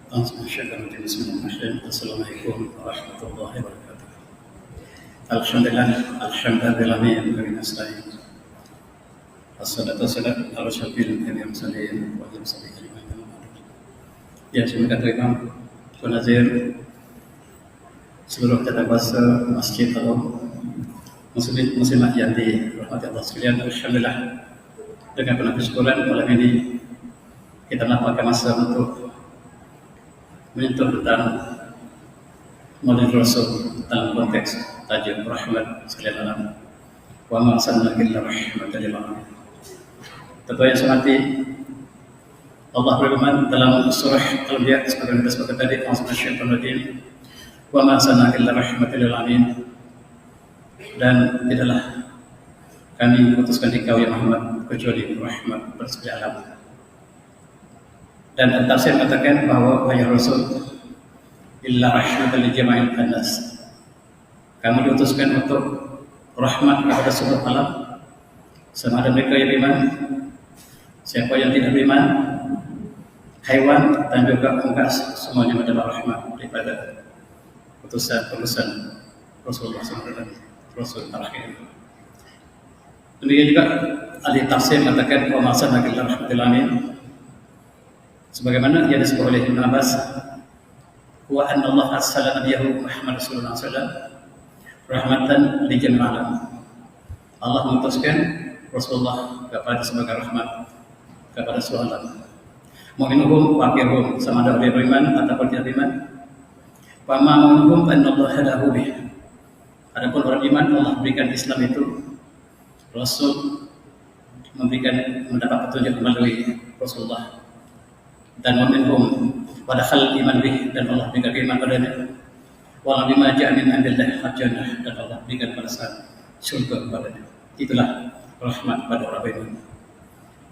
Assalamualaikum warahmatullahi wabarakatuh. Alhamdulillah, alhamdulillah wa nasta'in. Wassalatu wassalamu ala asyrafil mursalin wa ala alihi wa sahbihi. Ya, semoga Imam Nazir seluruh tata bahasa Masjid atau muslimat yang dirahmati Allah sekalian. Alhamdulillah, dengan penuh kesyukuran malam ini kita mendapatkan masa untuk menyentuh tentang Maulid Rasul dalam konteks tajuk rahmat sekalian alam. Wa ma arsalnaka illa rahmatan lil alamin. Tentu yang semati Allah berfirman dalam surah Al-Anbiya sebagaimana disebutkan tadi, Bismillahirrahmanirrahim. Wa ma arsalnaka illa rahmatan lil alamin. Dan tidaklah kami mengutuskan engkau ya Muhammad kecuali rahmat bagi sekalian alam. Dan tafsir mengatakan bahwa wahai Rasul illa rahmatan lil jama'il nas. Kamu diutuskan untuk rahmat kepada seluruh alam, sama ada mereka yang beriman, siapa yang tidak beriman, haiwan dan juga unggas, semuanya adalah rahmat daripada utusan Rasulullah SAW, Rasul terakhir. Demikian juga ahli tafsir mengatakan wa ma arsalnaka illa rahmatan lil alamin. Sebagaimana yang disebut oleh Ibn Abbas, wa anna Allah arsala nabiyahu Muhammad sallallahu alaihi wasallam rahmatan li jamil alam. Allah mengutuskan Rasulullah kepada sebagai rahmat kepada seluruh alam. Mu'minuhum wa kafirhum, sama ada orang beriman ataupun tidak beriman. Wa ma mu'minuhum anna Allah hadahu bih. Adapun orang iman, Allah berikan Islam itu, Rasul mendapat petunjuk melalui Rasulullah. Dan meminhum pada hal iman bih, dan Allah berikan iman padanya. Wa bima ja'a min indillah al-jannah, dan Allah berikan balasan surga kepadanya. Itulah rahmat pada orang beriman.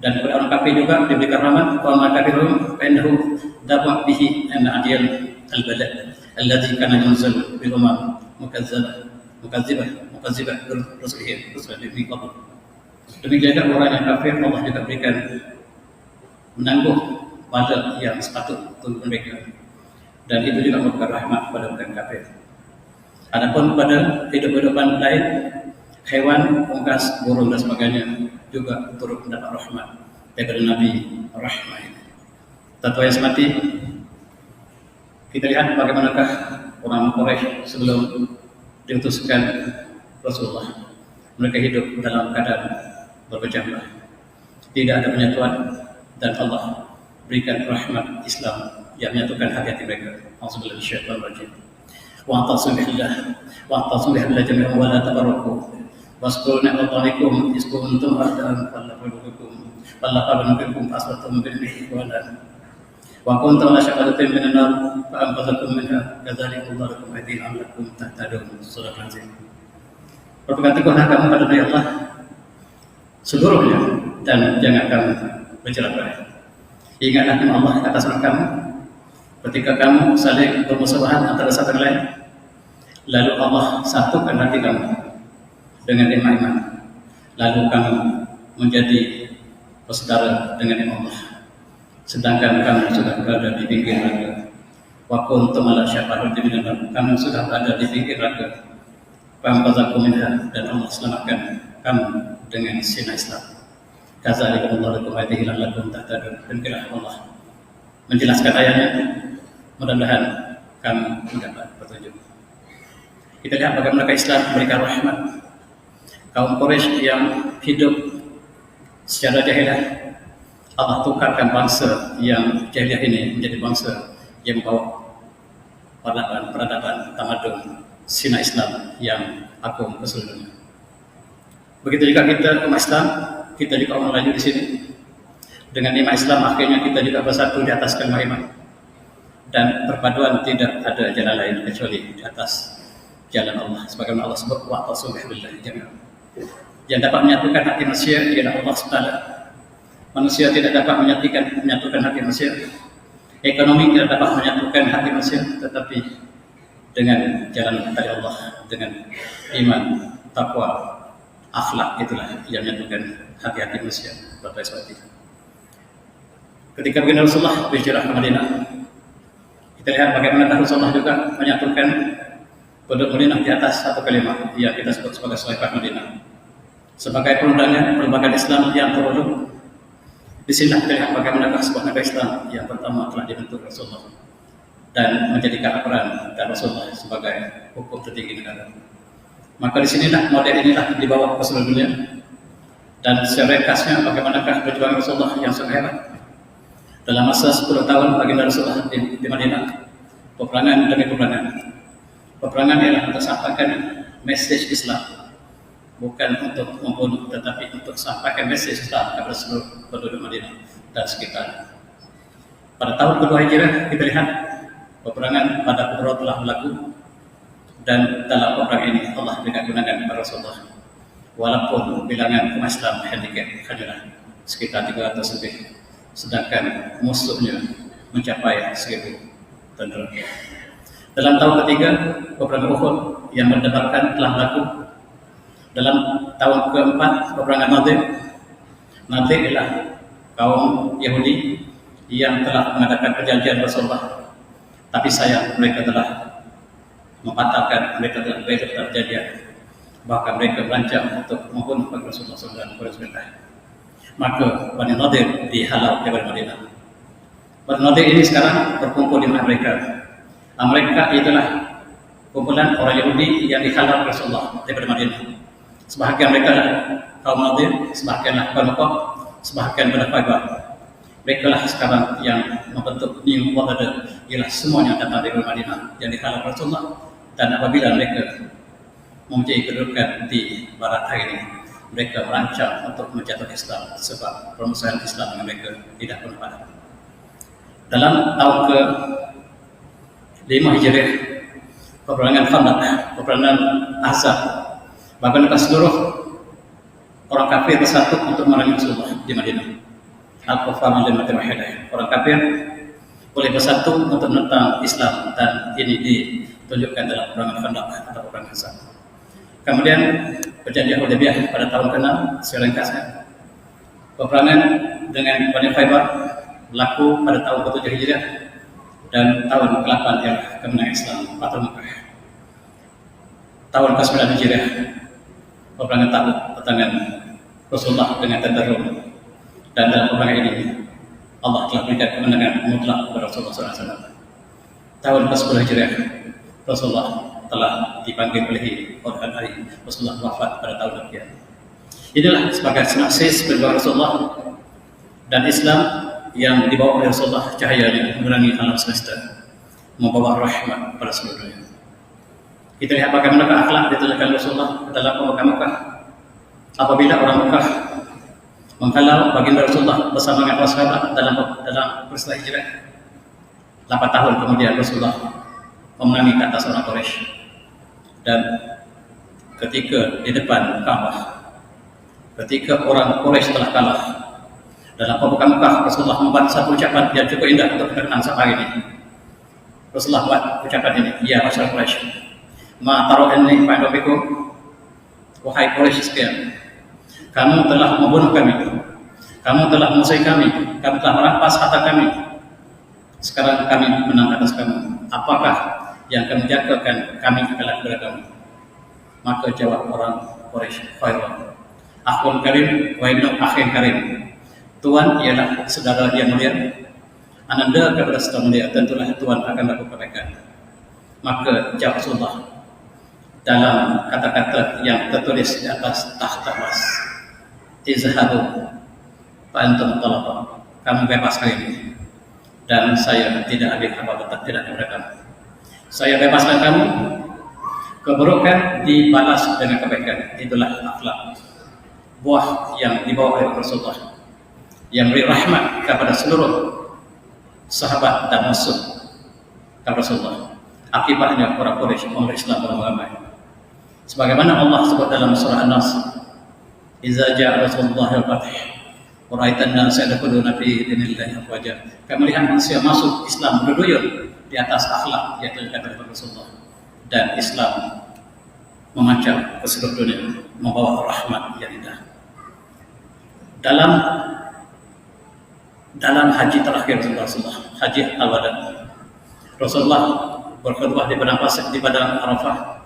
Dan kepada orang kafir juga diberikan rahmat. Wa ma kafirhum fa innahu dafa bihi an adiyal al-bala alladhi kana yunzal bil umam mukazzibah rusulihim min qabl. Demikian juga orang yang kafir, Allah juga berikan menangguh pada yang sepatut untuk mereka, dan itu juga merupakan rahmat pada orang kafir. Adapun pada hidup-hidupan lain, hewan, unggas, burung dan sebagainya juga turut mendapat rahmat daripada Nabi rahmat ini. Tentu yang semati, kita lihat bagaimanakah orang Quraisy sebelum diutuskan Rasulullah. Mereka hidup dalam keadaan berpecah belah, tidak ada penyatuan, dan Allah berikan rahmat Islam yang menyatukan hati-hati mereka. Auzubillahi minasyaitonir rajim. Wa atasimu billahi jami'an wa la tafarraqu. Waskuru ni'matallahi iz kuntum a'da'an fallaqa asbatum bihi ikhwanan. Wa kuntum ala syafa'atin minan nar fa anqadhakum minha kadzalika Allahu yahdi la'allakum tahtadun. Surah Al-Azim. Berpegang teguhlah kamu pada diri Allah seluruhnya, dan jangan kamu bercerai-berai. Ingatlah nama Allah atas kamu ketika kamu saling bermusuhan antara satu dan lain, lalu Allah satukan hati kamu dengan iman, lalu kamu menjadi bersaudara dengan Allah, sedangkan kamu sudah berada di pinggir neraka. Wa kuntum ala syafa'atin minan nar, kamu sudah berada di pinggir neraka. Fa'anqadhakum minha, dan Allah selamatkan kamu dengan sinar Islam. Kadzalika Allahu yahdi la'allakum tahtadun. Dan Allah menjelaskan ayatnya, mudah-mudahan kamu mendapat petunjuk. Kita lihat bagaimana Islam memberikan rahmat. Kaum Quraisy yang hidup secara jahiliyah, Allah tukarkan bangsa yang jahiliyah ini menjadi bangsa yang membawa peradaban, tamadun, sinar Islam yang agung ke seluruh dunia. Begitu juga kita umat Islam, kita juga orang lain di sini. Dengan iman Islam akhirnya kita juga bersatu di atas kelima iman, dan perpaduan tidak ada jalan lain kecuali di atas jalan Allah. Sebagaimana Allah sebut wa atasimu billahi jami'an. Yang dapat menyatukan hati manusia ialah Allah SWT. Manusia tidak dapat menyatukan hati manusia. Ekonomi tidak dapat menyatukan hati manusia, tetapi dengan jalan dari Allah, dengan iman, takwa, akhlak, itulah yang menyatukan hati-hati manusia. Bapak Ibu, ketika baginda Rasulullah berhijrah ke Madinah, Kita lihat bagaimana Rasulullah juga menyatukan penduduk Madinah di atas satu kalimat yang kita sebut sebagai Saifat Madinah. Sebagai perlembagaan Islam yang terwujud, di sini kita lihat bagaimana sebuah negara Islam yang pertama telah dibentuk Rasulullah dan menjadikan peran dan Rasulullah sebagai hukum tertinggi negara. Maka di sinilah model inilah dibawa ke seluruh dunia. Dan secara ringkasnya bagaimanakah perjuangan Rasulullah yang sangat hebat dalam masa 10 tahun baginda Rasulullah di Madinah, peperangan demi peperangan. Peperangan ialah untuk sampaikan message Islam, bukan untuk membunuh, tetapi untuk sampaikan message Islam kepada seluruh penduduk Madinah dan sekitar. Pada tahun kedua Hijrah kita lihat peperangan pada Uhud telah berlaku, dan dalam peperangan ini Allah berikan kemenangan kepada Rasulullah. Walaupun bilangan umat Islam handicap hanyalah sekitar 300 lebih, sedangkan musuhnya mencapai 1000 tentara. Dalam tahun ketiga, peperangan Uhud yang mendebarkan telah berlaku. Dalam tahun keempat, peperangan Nadir. Nadir ialah kaum Yahudi yang telah mengadakan perjanjian Rasulullah, tapi sayang mereka telah membatalkan, mereka telah berbeda perjanjian. Bahkan mereka merancang untuk membunuh Rasulullah SAW. Maka Bani Nadir dihalau dari Madinah. Bani Nadir ini sekarang berkumpul di mana mereka. Mereka itulah kumpulan orang Yahudi yang dihalau Rasulullah dari Madinah. Sebahagian mereka kaum Nadir, sebahagianlah Bani Qab, sebahagian Bani Khaybar. Mereka lah sekarang yang membentuk New World Order, ialah semuanya datang dari Madinah yang dihalau Rasulullah. Dan apabila mereka mempunyai kedudukan di barat hari ini, mereka merancang untuk menjatuhkan Islam, sebab permusuhan Islam dengan mereka tidak pernah padam. Dalam tahun ke-5 Hijriah, peperangan Khandaq, peperangan Ahzab, bahkan seluruh orang kafir bersatu untuk memerangi Rasulullah di Madinah. Al-Kufar Al-Limati Wahidah, orang kafir boleh bersatu untuk menentang Islam, dan ini ditunjukkan dalam peperangan Khandaq atau peperangan Ahzab. Kemudian perjanjian Hudaybiyah pada tahun ke-6, secara ringkasnya. Peperangan dengan Bani Khaybar berlaku pada tahun ke-7 Hijriah, dan tahun ke-8 ialah kemenangan Islam, Fathul Makkah. Tahun ke-9 Hijriah, peperangan Tabuk, pertengahan Rasulullah dengan tentara Rom. Dan dalam peperangan ini Allah telah berikan kemenangan mutlak kepada Rasulullah SAW. Tahun ke-10 Hijriah, Rasulullah telah dipanggil oleh hari Rasulullah wafat pada tahun ke-9. Inilah sebagai sinopsis perjuangan Rasulullah dan Islam yang dibawa oleh Rasulullah, cahayanya menerangi alam semesta, membawa rahmat pada seluruh dunia. Kita lihat bagaimana akhlak ditunjukkan Rasulullah dalam pembukaan Mekah. Apabila orang Mekah menghalau baginda Rasulullah bersama dengan para sahabat dalam peristiwa hijrah, 8 tahun kemudian Rasulullah memenangi ke atas orang Quraisy. Dan ketika di depan Ka'bah, ketika orang Quraisy telah kalah dalam pembukaan Mekah, Rasulullah membuat satu ucapan yang cukup indah untuk kita kenang sampai hari ini. Rasulullah buat ucapan ini, ya masyarakat Quraisy, ma tarakni fa'abikum, wahai Quraisy sekalian, kamu telah membunuh kami, kamu telah musuhi kami, kamu telah merampas harta kami. Sekarang kami menang atas kamu. Apakah yang akan menjagakan kami kepada kamu? Maka jawab orang Quraisy, khairun akhun karim wa ibnu akhin karim. Tuhan ialah saudara yang mulia, ananda kepada saudara mulia, tentulah Tuhan akan lakukan kebaikan. Maka jawab Rasulullah dalam kata-kata yang tertulis di atas tahta emas, izhabu fa antum talaba, kamu bebas kali ini, dan saya tidak ambil apa-apa, tidak kepada kamu. Saya bebaskan kamu, keburukan dibalas dengan kebaikan. Itulah akhlak, buah yang dibawa oleh Rasulullah, yang beri rahmat kepada seluruh sahabat dan musuh kepada Rasulullah. Akibatnya orang Quraisy memeluk Islam beramai-ramai. Sebagaimana Allah sebut dalam surah An-Nas, "Idza ja'a Rasulullah al-fath, wa ra'aitan nasa yadkhuluna fi dinillahi afwaja." Kami melihat manusia masuk Islam berduyun di atas akhlak yang ditunjukkan oleh Rasulullah, dan Islam memancar ke seluruh dunia, membawa rahmat yang indah. Dalam haji terakhir Rasulullah, haji al-wada, Rasulullah berkhutbah di padang Arafah.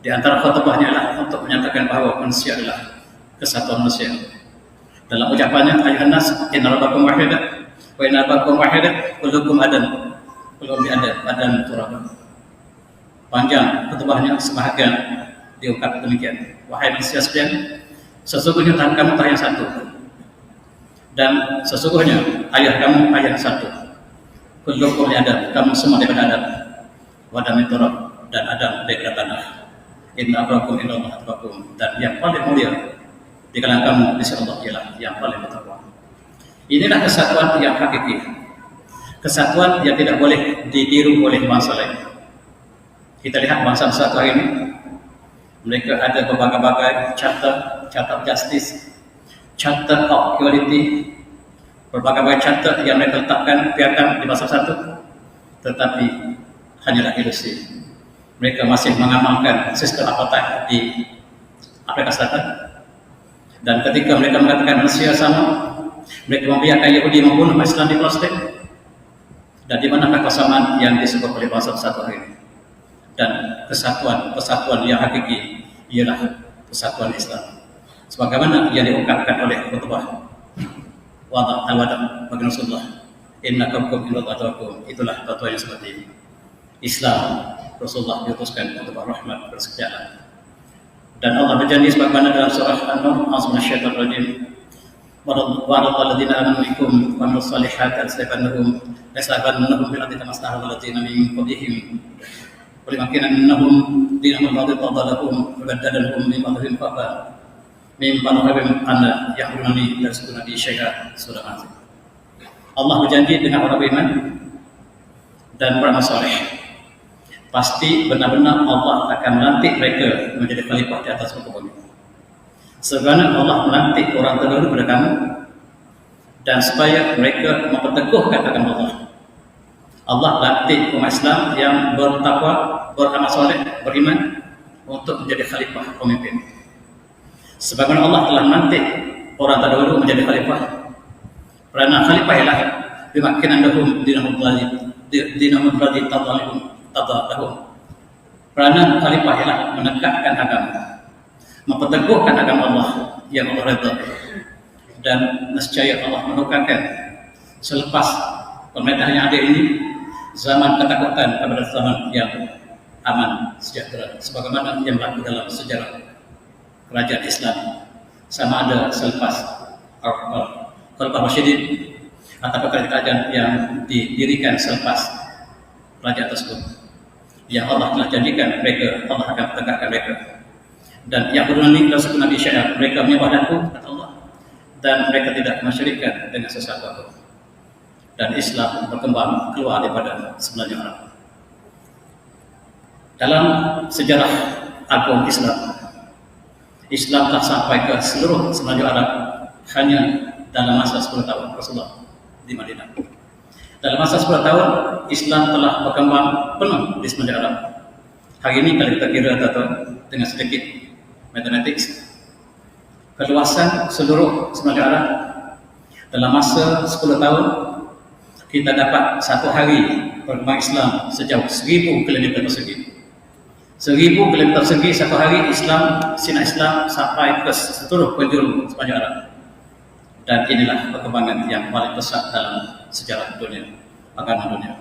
Di antara khutbahnya adalah untuk menyatakan bahawa manusia adalah kesatuan manusia. Dalam ucapannya, ayuhan nas, inna rabbakum wahidah, wa inna abakum wahidah, kullukum adan, kullukum adan turab. Panjang khutbahnya, sebahagian diungkap demikian. Wahai manusia sekalian, sesungguhnya Tuhan kamu Tuhan yang satu, dan sesungguhnya ayah kamu ayah satu. Kullukum Adam, kamu semua daripada Adam, wa adam turab, dan Adam daripada tanah. Inna akrakum innallaha atqakum, dan yang paling mulia di kalangan kamu di sisi Allah ialah yang paling bertakwa. Inilah kesatuan yang hakiki, kesatuan yang tidak boleh ditiru oleh bangsa lain. Kita lihat bangsa satu hari ini, mereka ada berbagai-bagai charter justice, charter of equality, berbagai-bagai charter yang mereka letakkan piagam di bangsa satu, tetapi hanyalah ilusi. Mereka masih mengamalkan sistem apartheid di Afrika Selatan, dan ketika mereka mengatakan manusia sama, mereka membiarkan Yahudi membunuh Islam di Palestin. Dan di manakah kesamaan yang disebut oleh bangsa satu hari ini? Dan persatuan yang hakiki ialah persatuan Islam, sebagaimana yang diungkapkan oleh khutbah al-wada bagi Rasulullah, inna kaum illatatukum, itulah fatwa yang seperti ini. Islam, Rasulullah diutuskan untuk rahmat bersekalian. Dan Allah berjanji sebagaimana dalam surah An-Nur, a'udzubillahi rajim, wa'alalladzina amanu minkum wa amilus solihati lasabannahum fil ardi kama stahal alladzina min qablihim wa limakinannahum dinahum radiyallahu wa badalahum min ba'dihim faqa min ba'dihim anna yahrunani yarsuduna bi syai'a. Surah An-Nur. Allah berjanji dengan orang beriman dan beramal saleh, pasti benar-benar Allah akan melantik mereka menjadi khalifah di atas muka bumi. Sebagaimana Allah melantik orang terdahulu pada kamu, dan supaya mereka memperteguhkan agama Allah, Allah lantik umat Islam yang bertakwa, beramal soleh, beriman untuk menjadi khalifah pemimpin. Sebagaimana Allah telah melantik orang terdahulu menjadi khalifah, kerana khalifah ialah bimakkinannahum dinahum radhi tadalahum. Kerana khalifah ialah menegakkan agama, memperteguhkan agama Allah yang Allah redha, dan nescaya Allah menukarkan selepas pemerintahan yang ada ini zaman ketakutan kepada zaman yang aman sejahtera, sebagaimana yang berlaku dalam sejarah kerajaan Islam, sama ada selepas Khalifah Rasyidin atau kerajaan yang didirikan selepas kerajaan tersebut, yang Allah telah janjikan mereka, Allah akan tegakkan mereka. Dan yang bernani Rasul Nabi Syai'ah, mereka menyembah aku, kata Allah, dan mereka tidak mensyirikkan dengan sesuatu apapun. Dan Islam berkembang keluar daripada sebenarnya Arab. Dalam sejarah agung Islam telah sampai ke seluruh semenanjung Arab hanya dalam masa 10 tahun Rasulullah di Madinah. Dalam masa 10 tahun Islam telah berkembang penuh di semenanjung Arab. Hari ini kalau kita kira dengan sedikit matematik, keluasan seluruh semenanjung Arab dalam masa 10 tahun kita dapat satu hari perkembangan Islam sejauh 1000 km persegi. 1000 km persegi satu hari Islam, sinar Islam sampai ke seluruh penjuru sepanjang Arab. Dan inilah perkembangan yang paling besar dalam sejarah dunia, agama dunia.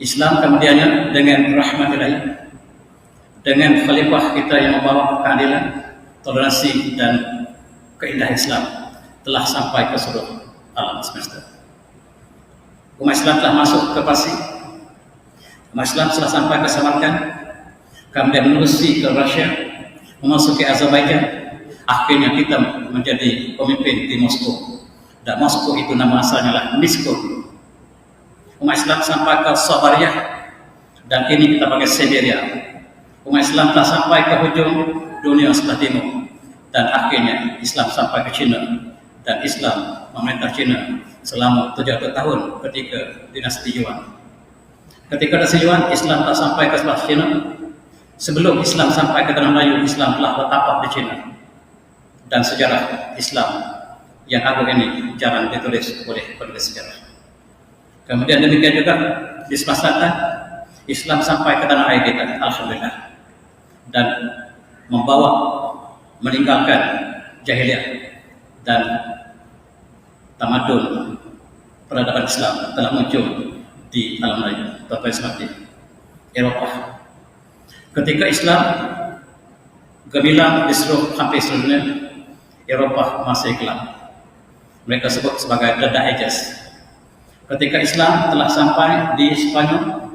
Islam kemudiannya dengan rahmat ilahi, dengan khalifah kita yang membawa keadilan, toleransi dan keindahan Islam telah sampai ke seluruh alam semesta. Umat Islam telah masuk ke Parsi, umat Islam telah sampai ke Samarkand, kemudian menerusi ke Rusia, memasuki Azerbaijan. Akhirnya kita menjadi pemimpin di Moskow, dan Moskow itu nama asalnya lah Minsk. Umat Islam sampai ke Siberia, dan kini kita pakai Siberia. Umat Islam telah sampai ke hujung dunia sebelah timur, dan akhirnya Islam sampai ke China, dan Islam memerintah China selama 700 tahun ketika dinasti Yuan. Ketika dinasti Yuan, Islam telah sampai ke sebelah China. Sebelum Islam sampai ke tanah Melayu, Islam telah bertapah di China. Dan sejarah Islam yang agung ini jarang ditulis oleh penulis sejarah. Kemudian demikian juga di sebelah selatan, Islam sampai ke tanah air kita, alhamdulillah, dan meninggalkan jahiliyah dan tamadun peradaban Islam telah muncul di alam raya, terutama seperti Eropah. Ketika Islam gemilang di hampir seluruh dunia, Eropah masih gelap. Mereka sebut sebagai the Dark Ages. Ketika Islam telah sampai di Spanyol,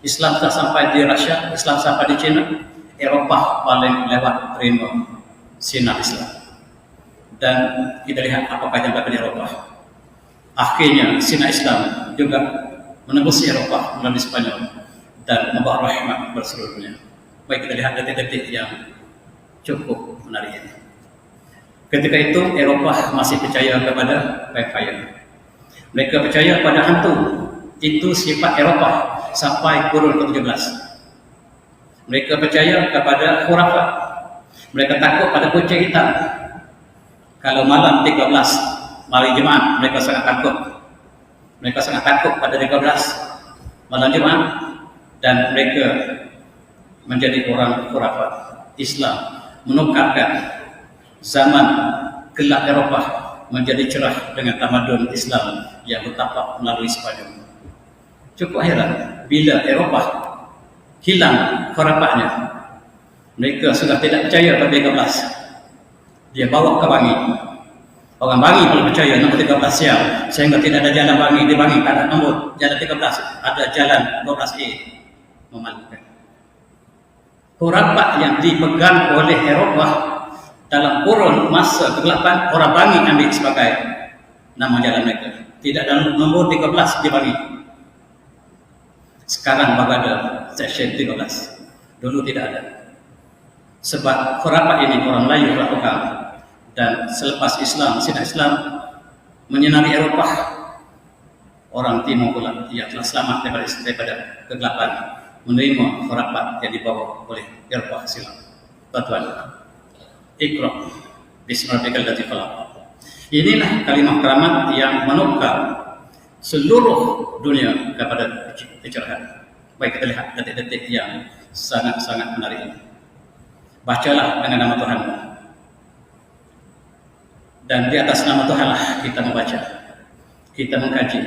Islam telah sampai di Rusia, Islam sampai di China, Eropah paling lewat terima sinar Islam. Dan kita lihat apakah yang berlaku di Eropah. Akhirnya sinar Islam juga menembus Eropah melalui Spanyol dan membawa rahmat kepada seluruh dunia. Baik, kita lihat detik-detik yang cukup menarik ini. Ketika itu Eropah masih percaya kepada vampire. Mereka percaya pada hantu. Itu sifat Eropah sampai kurun ke-17. Mereka percaya kepada khurafat. Mereka takut pada kucing hitam. Kalau malam 13 malam Jumaat, mereka sangat takut. Mereka sangat takut pada 13 malam Jumaat, dan mereka menjadi orang khurafat. Islam menukarkan zaman gelap Eropah menjadi cerah dengan tamadun Islam yang bertapak melalui Spanyol. Cukup heran bila Eropah hilang khurafatnya. Mereka sudah tidak percaya pada 13. Dia bawa ke Bangi. Orang Bangi kalau percaya nombor 13 siang, sehingga tidak ada jalan Bangi. Di Bangi tak ada nombor jalan 13, ada jalan 12A. Memalukan. Khurafat yang dipegang oleh Eropah dalam kurun masa kegelapan, orang Bangi ambil sebagai nama jalan mereka. Tidak ada nombor 13 di Bangi. Sekarang baru ada section 13. Dulu tidak ada. Sebab khurafat ini orang Melayu lakukan, dan selepas Islam, sinar Islam menyinari Eropah, orang Timur pula yang telah selamat daripada kegelapan menerima khurafat yang dibawa oleh Eropah silam. Tuan-tuan, Iqra bismi rabbikal ladzi khalaq. Inilah kalimah keramat yang menukar seluruh dunia kepada kecerahan. Baik, kita lihat detik-detik yang sangat-sangat menarik ini. Bacalah dengan nama Tuhanmu. Dan di atas nama Tuhan lah kita membaca, kita mengkaji,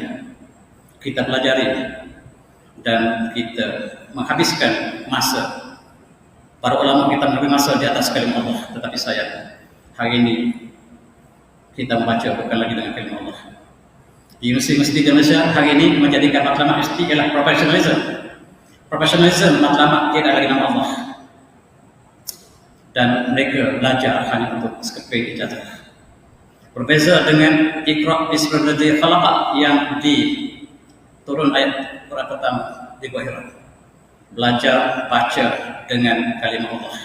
kita pelajari, dan kita menghabiskan masa. Para ulama kita mengambil masa di atas kalimah Allah. Tetapi sayang, hari ini kita membaca bukan lagi dengan kalimah Allah. Di Universiti Indonesia hari ini menjadikan matlamat universiti ialah professionalism. Professionalism matlamat tidak lagi nama Allah. Dan mereka belajar hanya untuk sekeping ijazah. Berbeza dengan Iqra bismi rabbikal khalaq yang diturun ayat Quran pertama di Gua Hira. Belajar baca dengan kalimah Allah.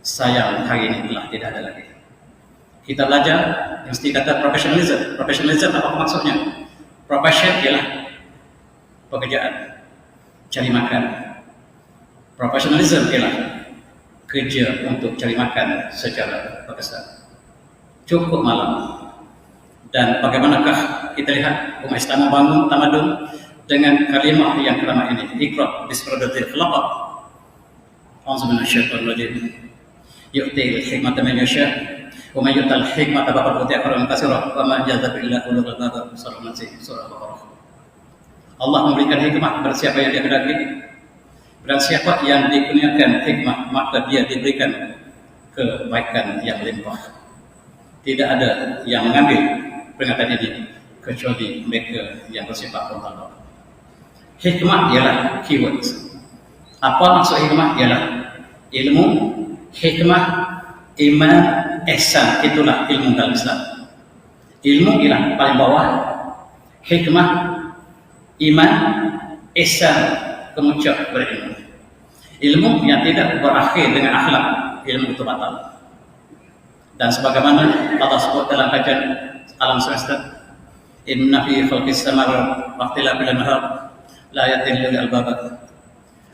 Sayang hari ini telah tidak ada lagi. Kita belajar yang mesti kata professionalism. Professionalism apa maksudnya? Profession ialah pekerjaan, cari makan. Professionalism ialah kerja untuk cari makan secara berkesan. Cukup malam. Dan bagaimanakah kita lihat umat Islam membangun tamadun dengan kalimah yang keramat ini. Iqra bismi rabbikal khalaq. A'udzu minasyaitonir rajim. Yu'til hikmata man yasha' wa man yu'tal hikmata faqad utiya khairan katsiran wa ma jazaa'u illa ulul albab. Surah Al-Baqarah. Allah memberikan hikmah kepada siapa yang dia kehendaki. Dan siapa yang dikurniakan hikmah, maka dia diberikan kebaikan yang limpah. Tidak ada yang mengambil peringatan ini kecuali mereka yang bersifat kontal. Hikmah ialah keyword. Apa maksud hikmah? Ialah ilmu, hikmah, iman, ihsan. Itulah ilmu dalam Islam. Ilmu ialah paling bawah, hikmah, iman, ihsan, kemuncak berilmu. Ilmu yang tidak berakhir dengan akhlak, ilmu itu batal. Dan sebagaimana Allah sebut dalam kajian alam semesta, inna fi khalqis samawati wa ikhtilafil anhar la ayatin lil albab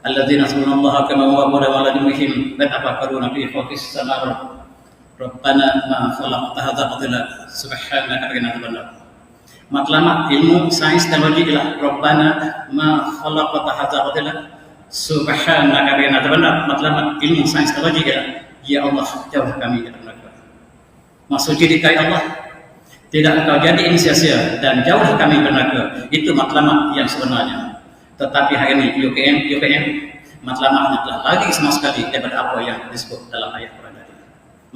alladzina yadhkuruna kama huwa wa la yumhim yatafakkaruna fi khalqis samawati rabbana ma khalaqta hadza batila subhanaka qina adzabannar. Matlamat ilmu sains teknologi ialah Rabbana ma khalaqta hadza batila subhanaka bina tabana. Matlamat ilmu sains teknologi ialah ya Allah, jauh kami dari neraka. Maksud diri Allah, tidak engkau jadi ini sia-sia dan jauh kami dari neraka. Itu matlamat yang sebenarnya. Tetapi hari ini UKM matlamatnya telah lagi sama sekali daripada apa yang disebut dalam ayat Quran tadi.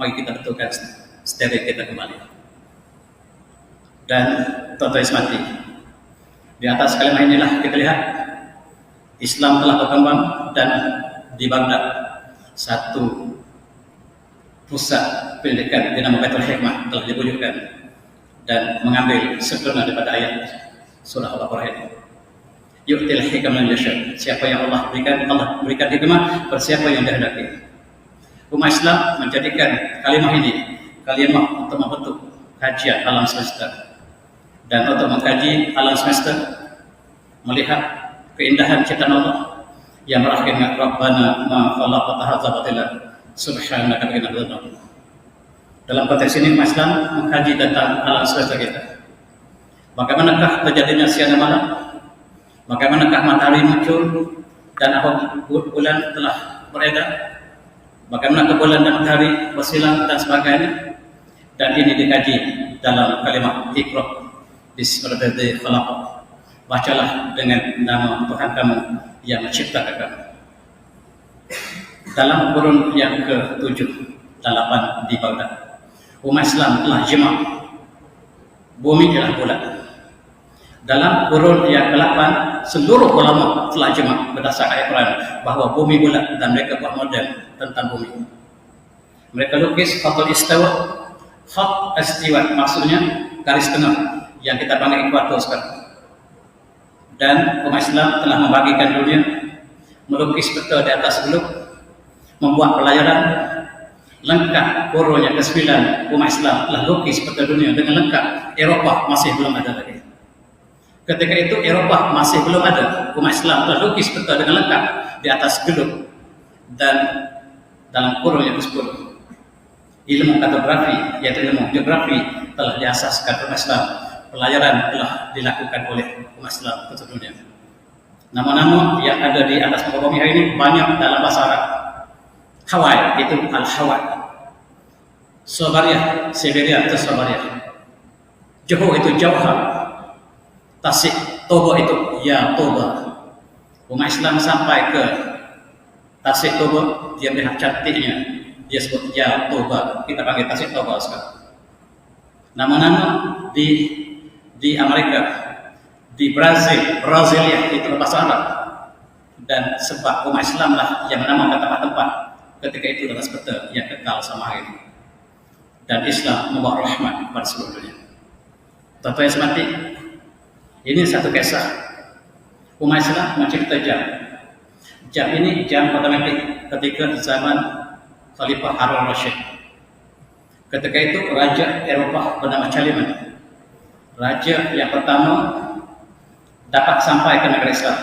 Mari kita betulkan stereo kita kembali. Dan tuan-tuan ismati, di atas kalimat inilah kita lihat Islam telah berkembang dan di Baghdad satu pusat pendidikan dinama Baitul Hikmah telah diwujudkan dan mengambil sempurna daripada ayat surah Al-Baqarah ini. Yu'til hikmah man yasha. Siapa yang Allah berikan hikmah pada siapa yang dikehendaki. Umat Islam menjadikan kalimat ini kalimat untuk membentuk kajian alam semesta dan untuk mengkaji alam semesta, melihat keindahan ciptaan Allah yang berakhir dengan Rabbana ma khalaqta hadza batila subhanaka qina adzabannar. Dalam konteks ini umat Islam mengkaji tentang alam semesta kita. Bagaimanakah terjadinya siang dan malam? Bagaimanakah matahari muncul dan apa bulan telah beredar? Bagaimana bulan dan matahari bersilang dan sebagainya? Dan ini dikaji dalam kalimat Iqra bismillahirrahmanirrahim khalaq. Bacalah dengan nama Tuhan kamu yang menciptakan kamu. Dalam kurun yang ke-7, 8 di Baghdad, umat Islam telah jema' bumi ialah bulat. Dalam kurun yang ke-8, seluruh ulama telah jema' berdasarkan ayat Quran bahawa bumi bulat dan mereka buat model tentang bumi. Mereka lukis khatul istawa, khat istiwa, maksudnya garis tengah yang kita panggil ekuator sekarang. Dan umat Islam telah membagikan dunia, melukis peta di atas beluk, membuat pelayaran lengkap. Kurunnya ke-9, umat Islam telah lukis peta dunia dengan lengkap. Eropah masih belum ada lagi. Ketika itu Eropah masih belum ada, umat Islam telah lukis peta dengan lengkap di atas beluk. Dan dalam kurun yang ke-10, ilmu kartografi yaitu ilmu geografi telah diasaskan umat Islam. Pelayaran telah dilakukan oleh umat Islam ke seluruh dunia. Nama-nama yang ada di atas muka bumi hari ini banyak dalam bahasa Arab. Hawaii itu Al-Hawaii, Siberia, Siberia itu Siberia, Johor itu Jauhar, Tasik Toba itu Ya Toba. Umat Islam sampai ke Tasik Toba, dia melihat cantiknya, dia sebut Ya Toba. Kita panggil Tasik Toba sekarang. Nama-nama di Amerika, di Brasilia itu bahasa Arab. Dan sebab umat Islam lah yang menamakan tempat-tempat ketika itu adalah seperti yang kekal sama hari ini. Dan Islam membawa rahmat pada seluruh dunia. Tuan-tuan yang semati, ini satu kisah. Umat Islam mencipta jam. Jam ini jam otomatik ketika zaman Khalifah Harun Rashid. Ketika itu raja Eropah bernama Charlemagne, raja yang pertama dapat sampai ke negara Islam.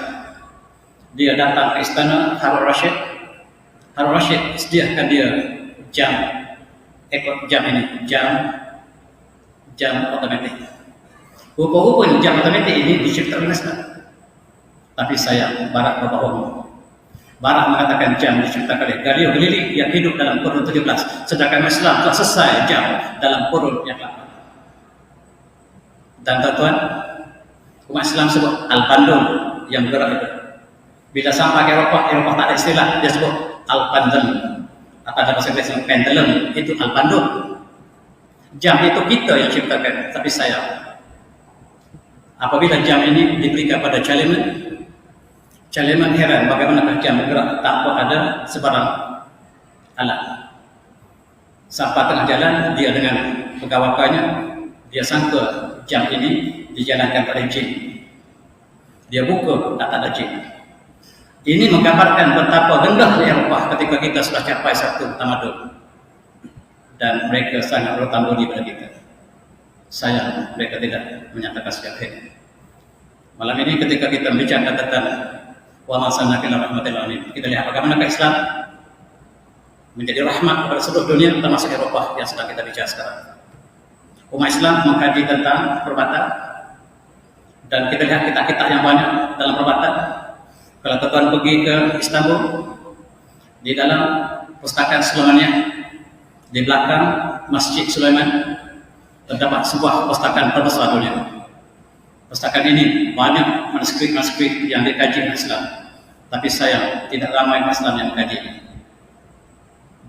Dia datang ke istana Harun Rashid. Harun Rashid sediakan dia jam ini, jam otomatik. Rupa-rupanya jam otomatik ini diciptakan oleh Islam. Tapi sayang, Barat berbohong. Barat mengatakan jam diciptakan oleh Galileo Galilei yang hidup dalam kurun 17, sedangkan Islam telah selesai jam dalam kurun yang 8. Dan tuan-tuan, umat Islam sebut Al-Bandul yang bergerak itu. Bila sampai ke Eropah tak ada istilah, dia sebut Al-Pendulum. Atau ada bahasa Inggris pendulum, itu Al-Bandul. Jam itu kita yang ciptakan, tapi sayang, apabila jam ini diberikan pada Charlemagne heran bagaimana jam bergerak tanpa ada sebarang alat. Sampai tengah jalan, dia dengan pegawainya, dia sangka jam ini dijalankan oleh jin. Dia buka, tak ada jin. Ini menggambarkan betapa rendahnya Eropah ketika kita sudah capai satu tamadun. Dan mereka sangat berhutang budi pada kita. Sayang, mereka tidak menyatakan sikap ini. Malam ini ketika kita bicara tentang wa ma arsalnaka illa rahmatan lil alamin, kita lihat bagaimana Islam menjadi rahmat kepada seluruh dunia, termasuk Eropah yang sedang kita bicara sekarang. Umat Islam mengkaji tentang perubatan, Dan kita lihat kitab-kitab yang banyak dalam perubatan. Kalau tuan pergi ke Istanbul, di dalam pustakaan Sulaimania, di belakang Masjid Sulaiman terdapat sebuah pustakaan terbesar dunia. Pustakaan ini banyak manuskrip-manuskrip yang dikaji Islam, tapi sayang tidak ramai Islam yang mengkaji.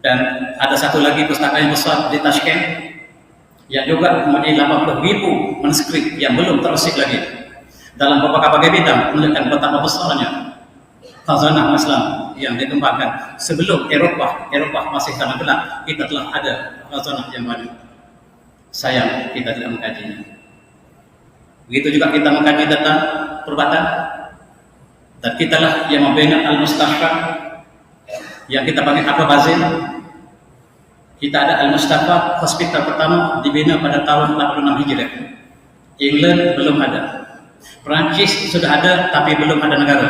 Dan ada satu lagi pustakaan yang besar di Tashkent yang juga mempunyai 80,000 manuskrip yang belum terusik lagi dalam berbagai bidang, menunjukkan betapa besarnya khazanah Islam yang dikembangkan. Sebelum Eropah masih sangat gelap, kita telah ada khazanah yang banyak. Sayang kita tidak mengkajinya. Begitu juga kita mengkaji tentang perubatan, dan kitalah yang membina Al-Mustafa yang kita panggil Abba Bazin. Kita ada Al-Mustafa, hospital pertama dibina pada tahun 86 Hijriah. England belum ada, Perancis sudah ada tapi belum ada negara.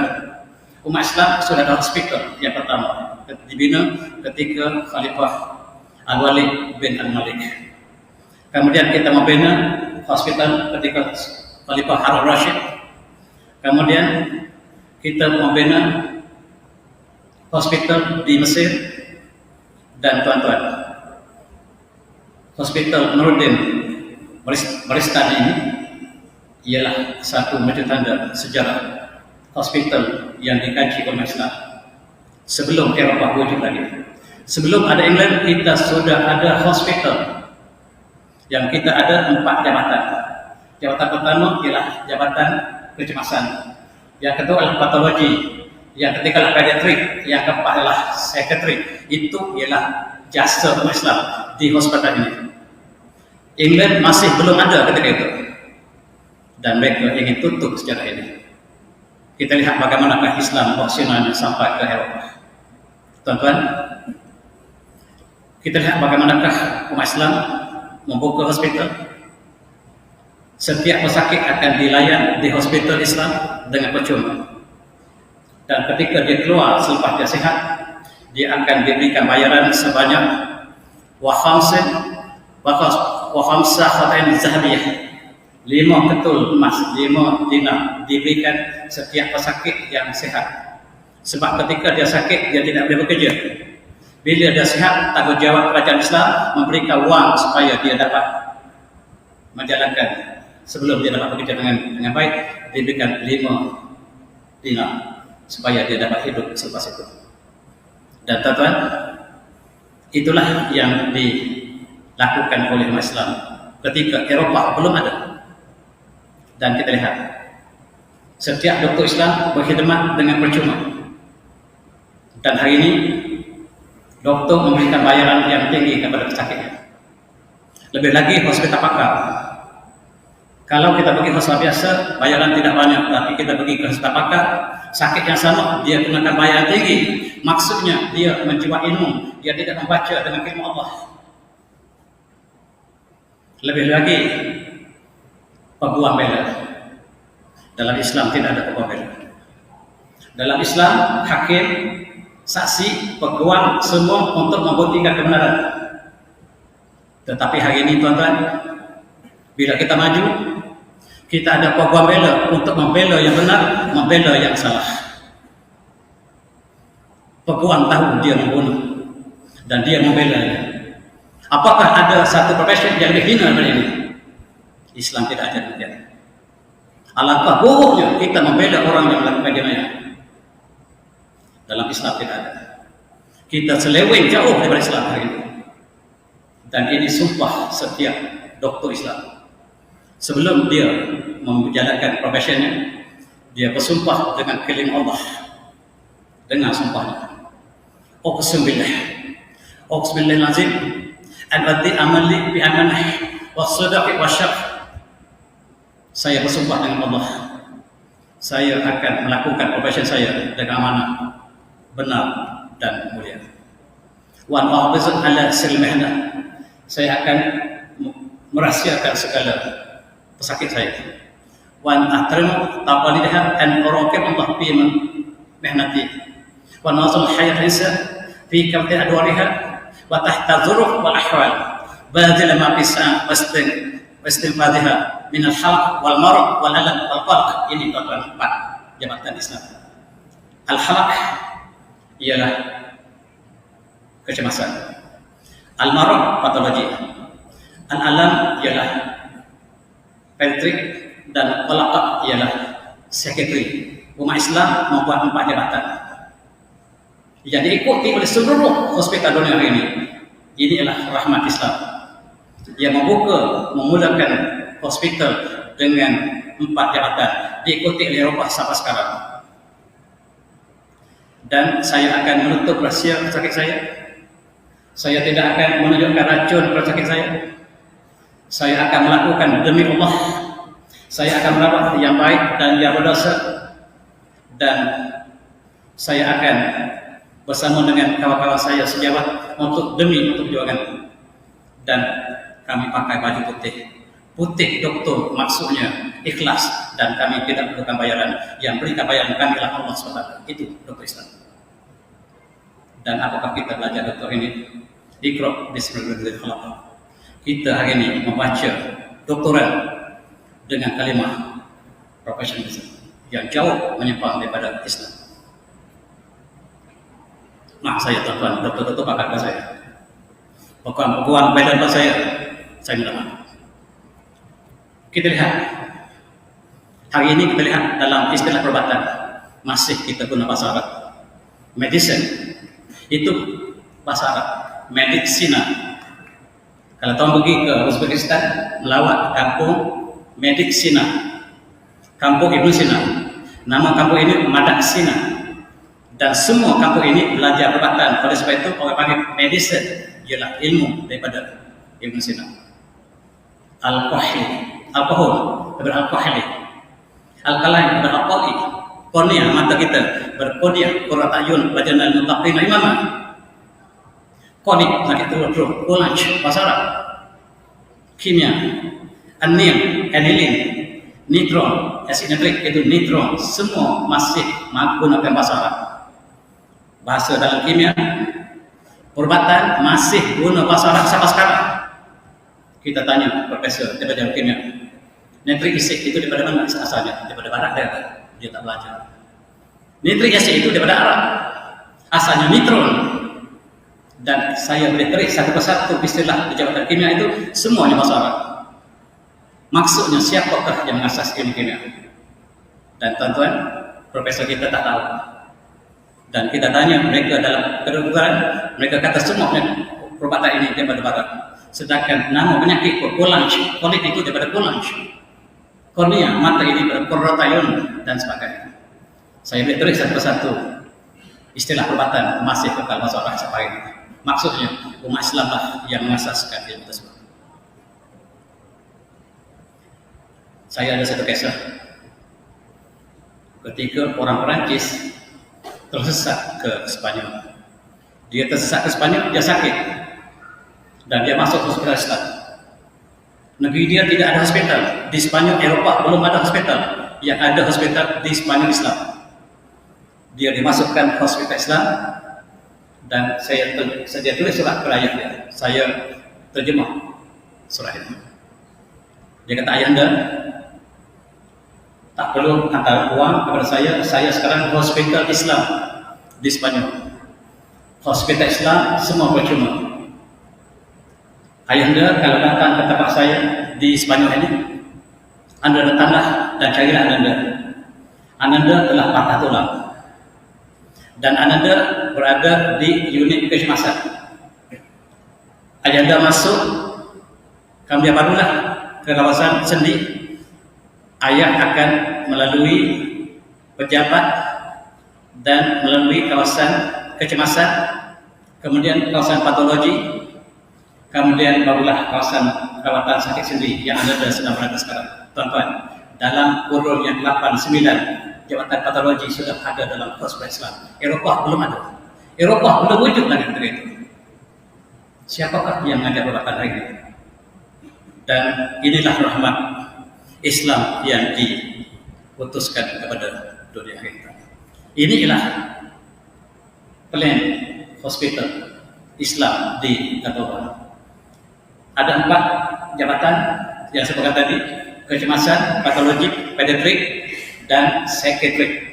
Umat Islam sudah ada hospital yang pertama dibina ketika Khalifah Al-Walid bin Al-Malik. Kemudian kita membina hospital ketika Khalifah Harun Rashid. Kemudian kita membina hospital di Mesir. Dan tuan-tuan, hospital Nuruddin Baristani ini ialah satu tanda sejarah hospital yang dikaji oleh Islam sebelum Eropah wujud lagi. Sebelum ada England, kita sudah ada hospital yang kita ada 4 jabatan. Jabatan pertama ialah jabatan kecemasan, yang kedua adalah patologi, yang ketiga adalah pediatrik, yang keempat adalah psychiatry. Itu ialah jasa Islam di hospital ini. England masih belum ada ketika itu, dan mereka ingin tutup sejarah ini. Kita lihat bagaimanakah Islam profesionalnya sampai ke Eropah. Tuan-tuan, kita lihat bagaimanakah umat Islam membuka hospital. Setiap pesakit akan dilayan di hospital Islam dengan percuma. Dan ketika dia keluar selepas dia sihat, dia akan diberikan bayaran sebanyak khamsah khatain zahabiyah, 5 ketul emas, 5 dinar diberikan setiap pesakit yang sihat. Sebab ketika dia sakit, dia tidak boleh bekerja. Bila dia sihat, tanggungjawab kerajaan Islam memberikan wang supaya dia dapat menjalankan. Sebelum dia dapat bekerja dengan baik, diberikan 5 dinar supaya dia dapat hidup selepas itu. Dan tuan-tuan, itulah yang dilakukan oleh umat Islam ketika Eropah belum ada. Dan kita lihat, setiap dokter Islam berkhidmat dengan percuma. Dan hari ini doktor memberikan bayaran yang tinggi kepada pesakitnya. Lebih lagi hospital pakar. Kalau kita pergi hospital biasa, bayaran tidak banyak. Tapi kita pergi ke hospital pakar, sakit yang sama, dia kenakan bayaran tinggi. Maksudnya dia menjual ilmu, dia tidak membaca dengan ilmu Allah. Lebih lagi peguam bela. Dalam Islam tidak ada peguam bela. Dalam Islam, hakim, saksi, peguam semua untuk membuktikan kebenaran. Tetapi hari ini tuan-tuan, bila kita maju, kita ada peguam bela untuk membela yang benar, membela yang salah. Peguam tahu dia membunuh dan dia membela. Apakah ada satu profesi yang dihina dari ini? Islam tidak ajar demikian. Alangkah buruknya kita membela orang yang melakukan jenayah. Dalam Islam tidak ada. Kita seleweng jauh daripada Islam hari ini. Dan ini sumpah setiap dokter Islam. Sebelum dia menjalankan profesinya, dia bersumpah dengan kalim Allah. Dengan sumpahnya, Uqsim billahil azim al-adhi amali bi amanah was-sadaqi wasyarf. Saya bersumpah dengan Allah, saya akan melakukan profesi saya dengan amanah, benar dan mulia. Wa a'udzu ala silmihna, saya akan merahsiakan segala pesakit saya. Wa ahtarim taqalidha an uraqib Allah fi mihnati wa nazul hayat insan fi kamti adwariha wa tahta dzuruf wal ahwal badal ma fi sa'a wastinfadhiha min al-halq wal marad wal alam wal qalq. Ini total 4 jabatan Islam. Al-halq ialah kecemasan, al-marad patologi, al-alam ialah pediatrik, dan al-qalq ialah psikiatri. Umat Islam membuat 4 jabatan yang diikuti oleh seluruh hospital dunia hari ini. Ini adalah rahmat Islam yang memulakan hospital dengan 4 jabatan, diikuti oleh Eropah sampai sekarang. Dan saya akan menutup rahsia pesakit saya. Saya tidak akan menunjukkan racun pada pesakit saya. Saya akan melakukan demi Allah. Saya akan merawat yang baik dan yang berdosa. Dan saya akan bersama dengan kawan-kawan saya sejawat untuk perjuangan. Dan kami pakai baju putih. Putih doktor maksudnya ikhlas, dan kami tidak perlukan bayaran. Yang berikan bayaran kami adalah Allah SWT. Itu doktor Islam. Dan apakah kita belajar doktor ini? Iqra bismillahirrahmanirrahim. Kita hari ini membaca doktoran dengan kalimah profesionalisme yang jauh menyimpang daripada Islam. Maaf saya tuan-tuan, doktor-doktor pakar saya. Pokok-pokokan badan saya minta maaf. Kita lihat, hari ini kita lihat dalam istilah perubatan, masih kita guna bahasa Arab. Medicine, itu bahasa Arab. Medicina. Kalau tuan pergi ke Uzbekistan, melawat kampung Medicina, kampung Ibnu Sina. Nama kampung ini Madak Sina. Dan semua kampung ini belajar perubatan. Oleh sebab itu orang panggil medicine ialah ilmu daripada Ibnu Sina. Alkohol daripada alkoholi, alkaline daripada alkoholi, kornea mata kita berkornea, qurrat ayun bajanal muttaqin imama, konik sakit turun, ulanj bahasa Arab, kimia, anil, anilin, nitron, asid nitrik itu nitron, semua masih menggunakan bahasa Arab. Bahasa dalam kimia, perubatan masih guna bahasa Arab sampai sekarang. Kita tanya profesor daripada kimia, nitrik acid itu daripada mana asalnya? Daripada barat dia tak belajar. Nitrik acid itu daripada Arab, asalnya nitron. Dan saya boleh tarik satu persatu istilah di jabatan kimia itu semuanya bahasa Arab. Maksudnya siapakah yang mengasas ilmu kimia? Dan tuan-tuan, profesor kita tak tahu. Dan kita tanya mereka dalam kedudukan, mereka kata semua perubatan ini daripada barat. Sedangkan nama penyakit kolanj, kolit itu daripada kolanj, kornea mata ini daripada qurrat ayun dan sebagainya. Saya boleh tulis satu persatu istilah perubatan masih kekal bahasa Arab sampai ini. Maksudnya umat Islam lah yang mengasaskan ilmu tersebut. Saya ada satu kisah ketika orang Perancis tersesat ke Spanyol. Dia tersesat ke Spanyol, dia sakit. Dan dia masuk hospital Islam. Negeri dia tidak ada hospital. Di Spanyol, Eropah belum ada hospital. Yang ada hospital di Spanyol Islam. Dia dimasukkan hospital Islam. Dan saya tulis surat ke rakyat dia. Saya terjemah surat itu. Dia kata, ayahanda tak perlu hantar uang kepada saya sekarang hospital Islam di Spanyol. Hospital Islam semua percuma. Ayahanda kalau datang ke tempat saya di Spanyol ini, anda datanglah dan carilah Ananda. Ananda telah patah tulang dan Ananda berada di unit kecemasan. Ayahanda masuk, kami barulah ke kawasan sendi. Ayah akan melalui pejabat dan melalui kawasan kecemasan, kemudian kawasan patologi, kemudian barulah kawasan perawatan sakit sendi yang Anda sedang berada sekarang. Tuan-tuan, dalam kurun yang 8-9 jabatan patologi sudah ada dalam hospital Islam. Eropah belum ada. Eropah belum wujud lagi ketika itu. Siapakah yang mengajar perawatan hari ini? Dan inilah rahmat Islam yang diputuskan kepada dunia kita. Inilah plan hospital Islam di Katoba. Ada 4 jabatan yang saya katakan tadi. kecemasan, patologik, pediatrik, dan psikiatrik.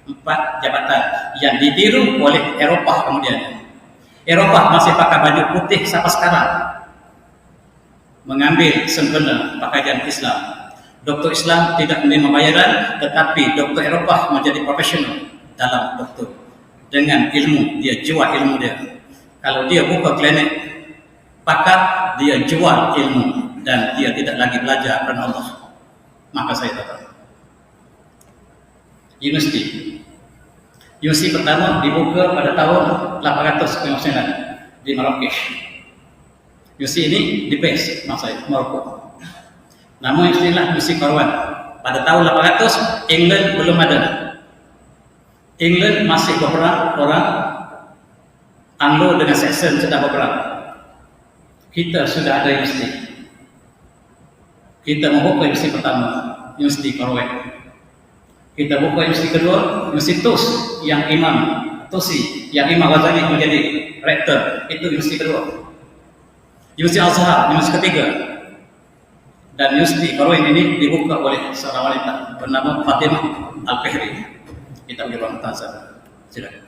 4 jabatan yang ditiru oleh Eropah kemudian. Eropah masih pakai baju putih sampai sekarang, mengambil sempena pakaian Islam. Dokter Islam tidak menerima bayaran, tetapi dokter Eropah menjadi profesional dalam dokter. Dengan ilmu, dia jual ilmu dia. Kalau dia buka klinik pakar, dia jual ilmu dan dia tidak lagi belajar karena Allah. Maka saya katakan, Universiti pertama dibuka pada tahun 859 di Marrakesh. Universiti ini di Fez, Maroko. Namun istilah Universiti Marwan. Pada tahun 800 England belum ada. England masih berperang, orang Anglo dengan Saxon sedang berperang. Kita sudah ada universiti. Kita membuka universiti pertama, Universiti Marwan. Kita buka universiti kedua, Universiti Tus yang Imam Tusi, yang Imam Ghazali menjadi rektor, itu universiti kedua. Universiti Al-Azhar, universiti ketiga. Dan Universiti Marwan ini dibuka oleh seorang wanita bernama Fatimah Al-Fihri. Kita beri ruang tanya. Silakan.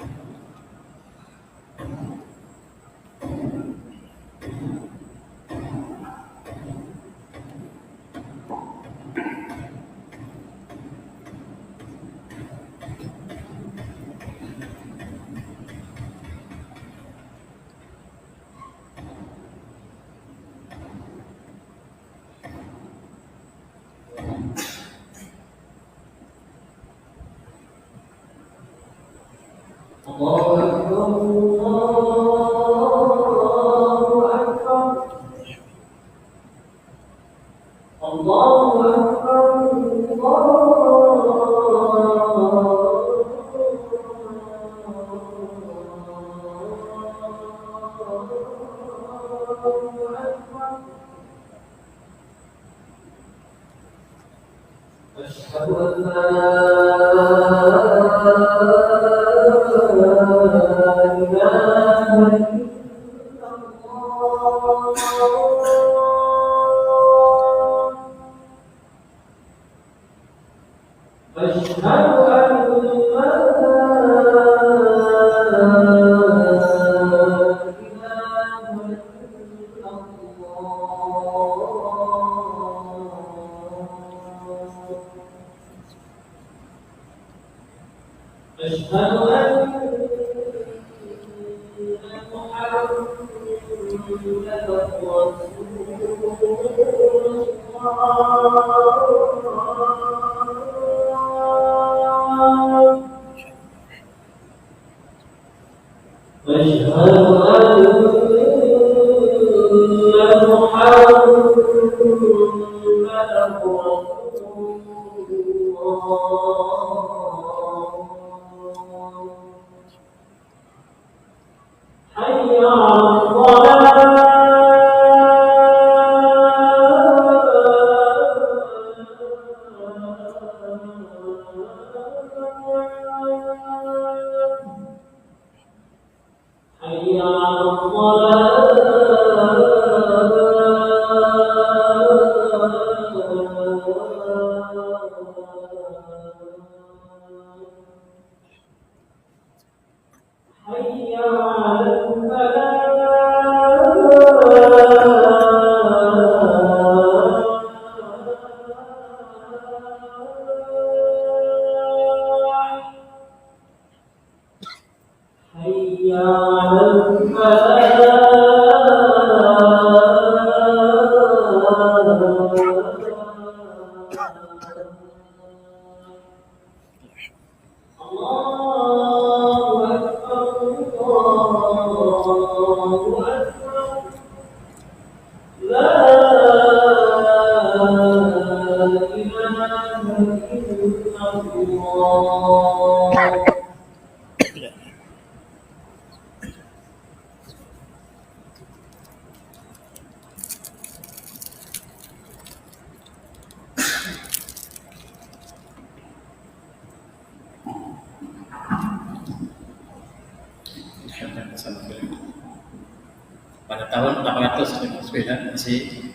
Pada tahun 809 masih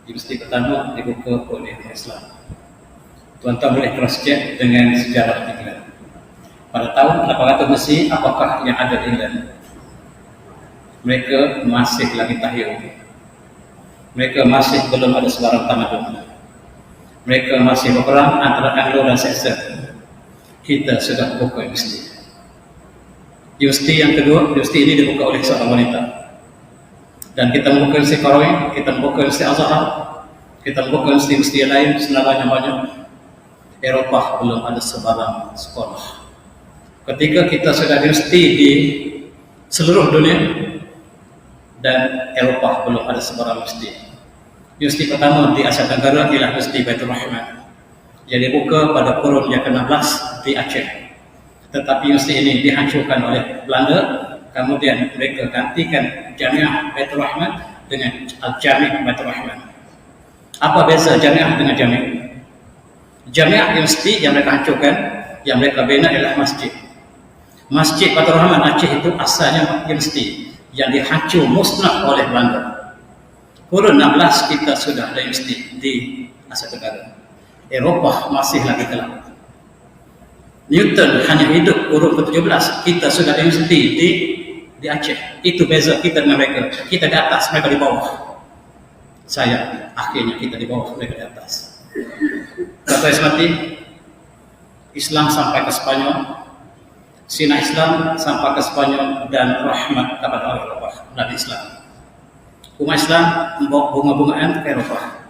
Universiti pertama dibuka oleh Islam. Tuan-tuan boleh cross check dengan sejarah England. Pada tahun 800 Mesir, apakah yang ada di England? Mereka masih lagi tahyul. Mereka masih belum ada sebarang tamadun. Mereka masih berperang antara Anglo dan Saxon. Kita sudah buka universiti. Universiti yang kedua, universiti ini dibuka oleh seorang wanita. Dan kita membuka universiti Qarawiyyin, kita membuka universiti Azhar, kita membuka universiti yang lain, sebenarnya banyak. Eropah belum ada sebarang sekolah. Ketika kita sudah universiti di seluruh dunia, dan Eropah belum ada sebarang universiti. Universiti pertama di Asia Tenggara ialah Universiti Baitur Rahman yang dibuka pada kurun yang ke-16 di Aceh. Tetapi universiti ini dihancurkan oleh Belanda, kemudian mereka gantikan Jamiah Baitur Rahman dengan Al-Jami' Baitur Rahman. Apa beza Jamiah dengan Jami'? Jamiah universiti yang mereka hancurkan, yang mereka bina ialah masjid. Masjid Baitur Rahman Aceh itu asalnya universiti yang dihancur musnah oleh Belanda. Kurun 16 kita sudah ada universiti di Asia Tenggara. Eropah masih lagi gelap. Newton hanya hidup kurun ke-17, kita sudah ada universiti di Aceh. Itu beza kita dengan mereka. Kita di atas, mereka di bawah. Saya akhirnya kita di bawah, mereka di atas. Kata Ismati, Islam sampai ke Spanyol, Sina Islam sampai ke Spanyol, dan rahmat kepada Eropah, Nabi Islam. Umat Islam membawa bunga-bungaan ke Eropah.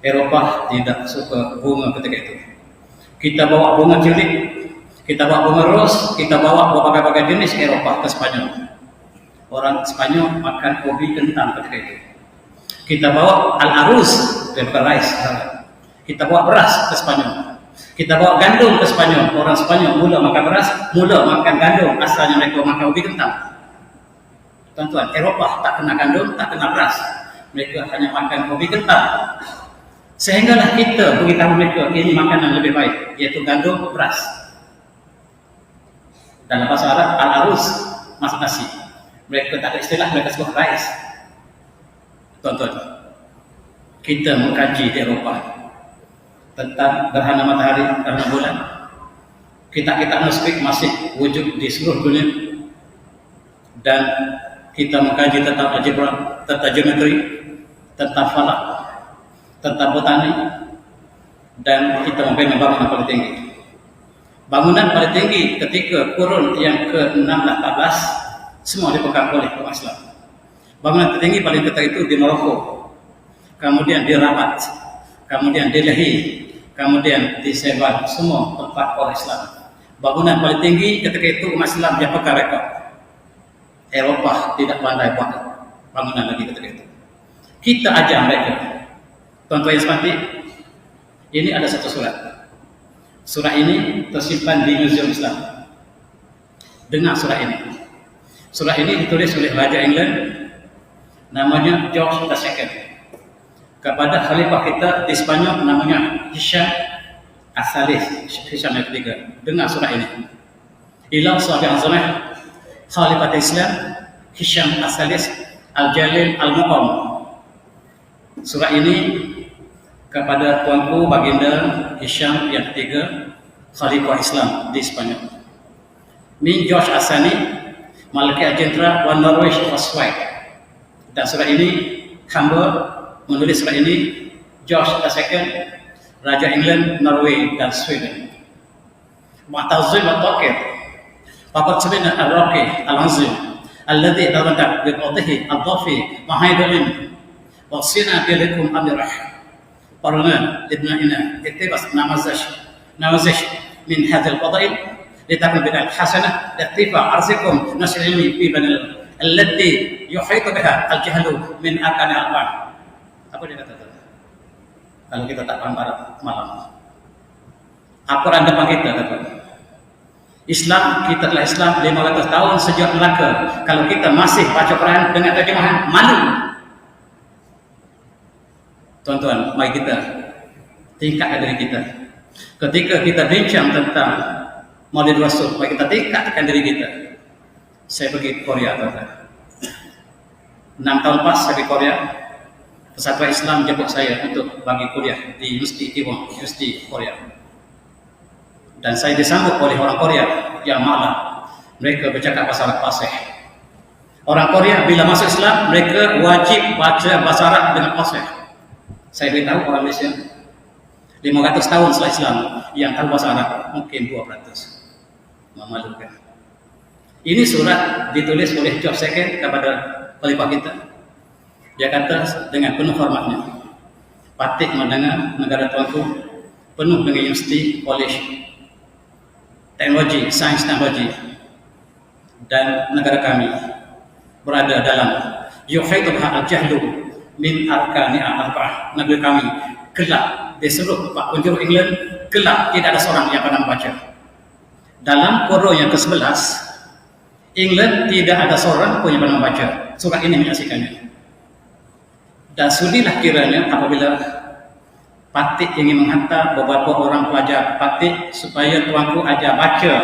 Eropah tidak suka bunga ketika itu. Kita bawa bunga tulip, kita bawa bunga ros, kita bawa berbagai-bagai jenis Eropah ke Spanyol. Orang Spanyol makan ubi kentang ketika itu. Kita bawa al-aruz, rice. Kita bawa beras ke Spanyol. Kita bawa gandum ke Spanyol. Orang Spanyol mula makan beras, mula makan gandum. Asalnya mereka makan ubi kentang. Tuan-tuan, Eropah tak kena gandum, tak kena beras. Mereka hanya makan ubi kentang. Sehinggalah kita beritahu mereka ini makanan lebih baik, yaitu gandum, beras. Dalam bahasa Arab, al-aruz, masak nasi. Mereka tak ada istilah, mereka sebut rice. Tuan-tuan, kita mengkaji di Eropah tentang gerhana matahari, gerhana bulan. Kitab-kitab Gnostik masih wujud di seluruh dunia. Dan kita mengkaji tentang algebra, tentang geometri, tentang falak, tentang botani, dan kita membina bangunan paling tinggi. Bangunan paling tinggi ketika kurun yang ke-16-14 semua dipegang oleh umat Islam. Bangunan tertinggi paling ketika itu di Maroko, kemudian di Rabat, kemudian di Lehi, kemudian di Seban, semua tempat orang Islam. Bangunan paling tinggi ketika itu umat Islam yang pegang rekod. Eropah tidak pandai buat bangunan lagi ketika itu. Kita ajar mereka. Tuan-tuan yang seperti ini ada satu surat. Surat ini tersimpan di Museum Islam. Dengar surat ini. Surat ini ditulis oleh Raja England, namanya George II. Kepada khalifah kita di Spanyol namanya Hisham As-Salis, Hisham yang ketiga. Dengar surat ini. Ila sahabi azamah Khalifat Islam Hisham As-Salis Al-Jalil Al-Muqam. Surah ini kepada tuanku baginda Hisham yang ketiga, Khalifah Islam di Spanyol. Min George Asani Malaki Ajendra Wan Norwich Oswald. Dan surah ini hamba menulis surah ini George II, Raja England, Norway dan Sweden. Mu'tazim wa Taqir فقد سمعنا الراقي العظيم الذي تمتع بقوته الضافي وحيد العلم وصينا بلكم أمره برنا لابنائنا اقتبس نماذج من هذه الفضائل لتكون بداية حسنة لاقتفاء عرضكم نشر العلم في بلد التي يحيط بها الجهل من أركان الأربعة. Apa dia kata? Kalau kita tak paham Arab malam, Al-Quran depan kita kata. Islam, kita telah Islam 500 tahun sejak Melaka. Kalau kita masih baca Quran dengan terjemahan malu. Tuan-tuan, mari kita tingkatkan diri kita. Ketika kita bincang tentang Maulid Rasul, mari kita tingkatkan diri kita. Saya pergi ke Korea, tuan-tuan. 6 tahun lepas saya pergi Korea. Persatuan Islam menjemput saya untuk bagi kuliah di Universiti Korea. Dan saya disambut oleh orang Korea yang malah mereka bercakap bahasa Arab fasih. Orang Korea bila masuk Islam, mereka wajib baca bahasa Arab dengan fasih. Saya beritahu orang Malaysia 500 tahun setelah Islam yang tahu bahasa Arab mungkin 2%. Memalukan. Ini surat ditulis oleh George II kepada khalifah kita. Dia kata dengan penuh hormatnya, patut mendengar negara tuanku penuh dengan universiti, college, teknologi, sains teknologi, dan negara kami berada dalam yuhaiduha al-jahlu min arkani al-arba'ah. Negeri kami gelap di seluruh 4 penjuru England, gelap, tidak ada seorang yang pernah membaca. Dalam kurun yang ke-11 England tidak ada seorang pun yang pernah membaca. Surat ini menyaksikannya. Dan sudilah kiranya apabila patut ingin menghantar beberapa orang pelajar patut supaya tuanku ajar baca,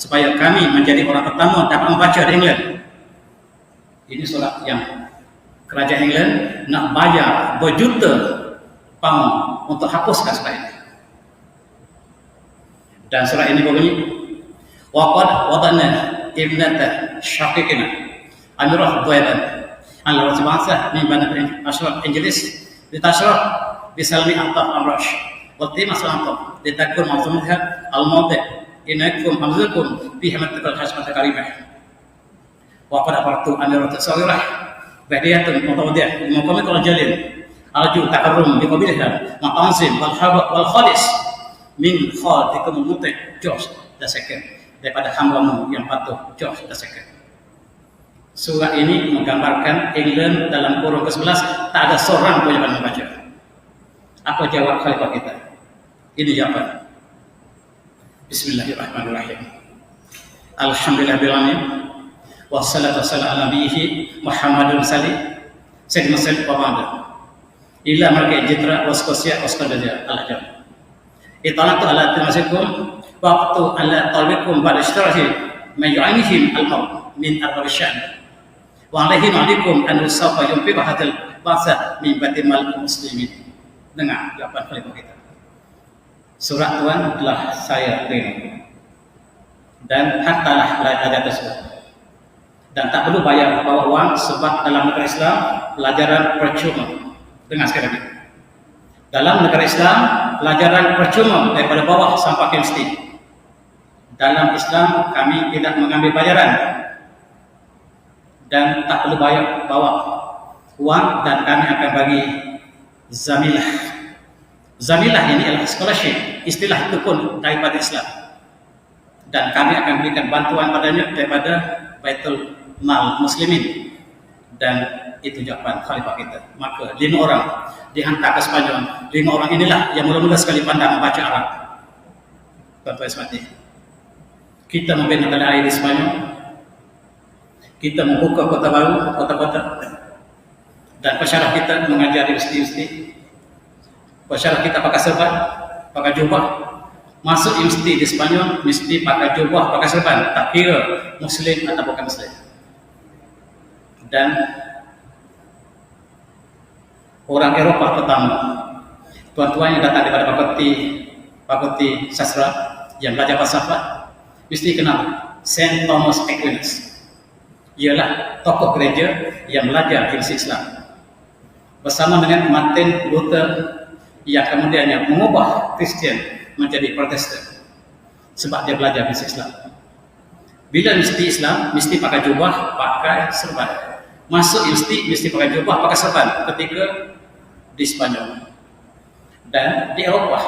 supaya kami menjadi orang pertama dapat membaca di England. Ini surat yang kerajaan England nak bayar berjuta pound untuk hapuskan surat ini. Dan surat ini berbunyi, waqad wadana ibnata syaqiqina Amirah Duaiban al Rajibansah min Bani Ashraf Inggris litashraf bisalmi antaf amrash wati masalantaf litakun mazumha al-mawdi inakum hamzakum fi hamatakal hasmat karimah wa qad afartu Amirah Tasawirah badiyatun mutawadiah limuqamit al-jalil arju takarrum biqabilha maqanzim wal habaq wal khalis min khadikum muti George II daripada hambamu yang patuh George II. Surat ini menggambarkan England dalam kurun ke-11 tak ada seorang pun yang pernah membaca. Apa jawab khalifah kita? Ini jawaban. Bismillahirrahmanirrahim. Alhamdulillahirrahmanirrahim. Wassalatu wassalamu ala nabiyhi Muhammadun salih Sayyidina Sayyid wa ba'da ila markai jitra waskosia waskadaja al-ajam italatu ala timasikum waqtu ala talbikum ba'da ishtirahi mayu'anihim al-maut min ar-rashan wa alaihim alikum an usafa yumpi bahadil bahasa min batimal muslimin. Dengar jawaban khalifah kita. Surat Tuhan telah saya terima dan hantarlah pelajaran tersebut dan tak perlu bayar bawa uang sebab dalam negara Islam pelajaran percuma. Dengar sekali lagi, dalam negara Islam pelajaran percuma daripada bawah sampai ke mesti. Dalam Islam kami tidak mengambil bayaran dan tak perlu bayar bawa uang dan kami akan bagi zamilah. Zamilah ini adalah scholarship, istilah itu pun daripada Islam dan kami akan berikan bantuan padanya daripada Baitul Mal Muslimin. Dan itu jawaban khalifah kita. Maka 5 orang dihantar ke Spanyol. 5 orang inilah yang mula-mula sekali pandang membaca Arab. Tuan-tuan sekalian, kita membina tanda air di Spanyol. Kita membuka kota baru, kota-kota, dan pesyarah kita mengajar di universiti-universiti. Pesyarah kita pakai serban, pakai jubah. Masuk universiti di Spanyol, mesti pakai jubah, pakai serban. Tak kira Muslim atau bukan Muslim. Dan orang Eropah pertama, tuan-tuan yang datang daripada fakulti sastra yang belajar falsafah, mesti kenal Saint Thomas Aquinas. Ialah tokoh gereja yang belajar filsafat Islam bersama dengan Martin Luther yang kemudiannya mengubah Kristian menjadi Protestan sebab dia belajar filsafat Islam. Bila mesti Islam mesti pakai jubah, pakai serban. Masuk mesti pakai jubah, pakai serban ketika di Spanyol dan di Eropah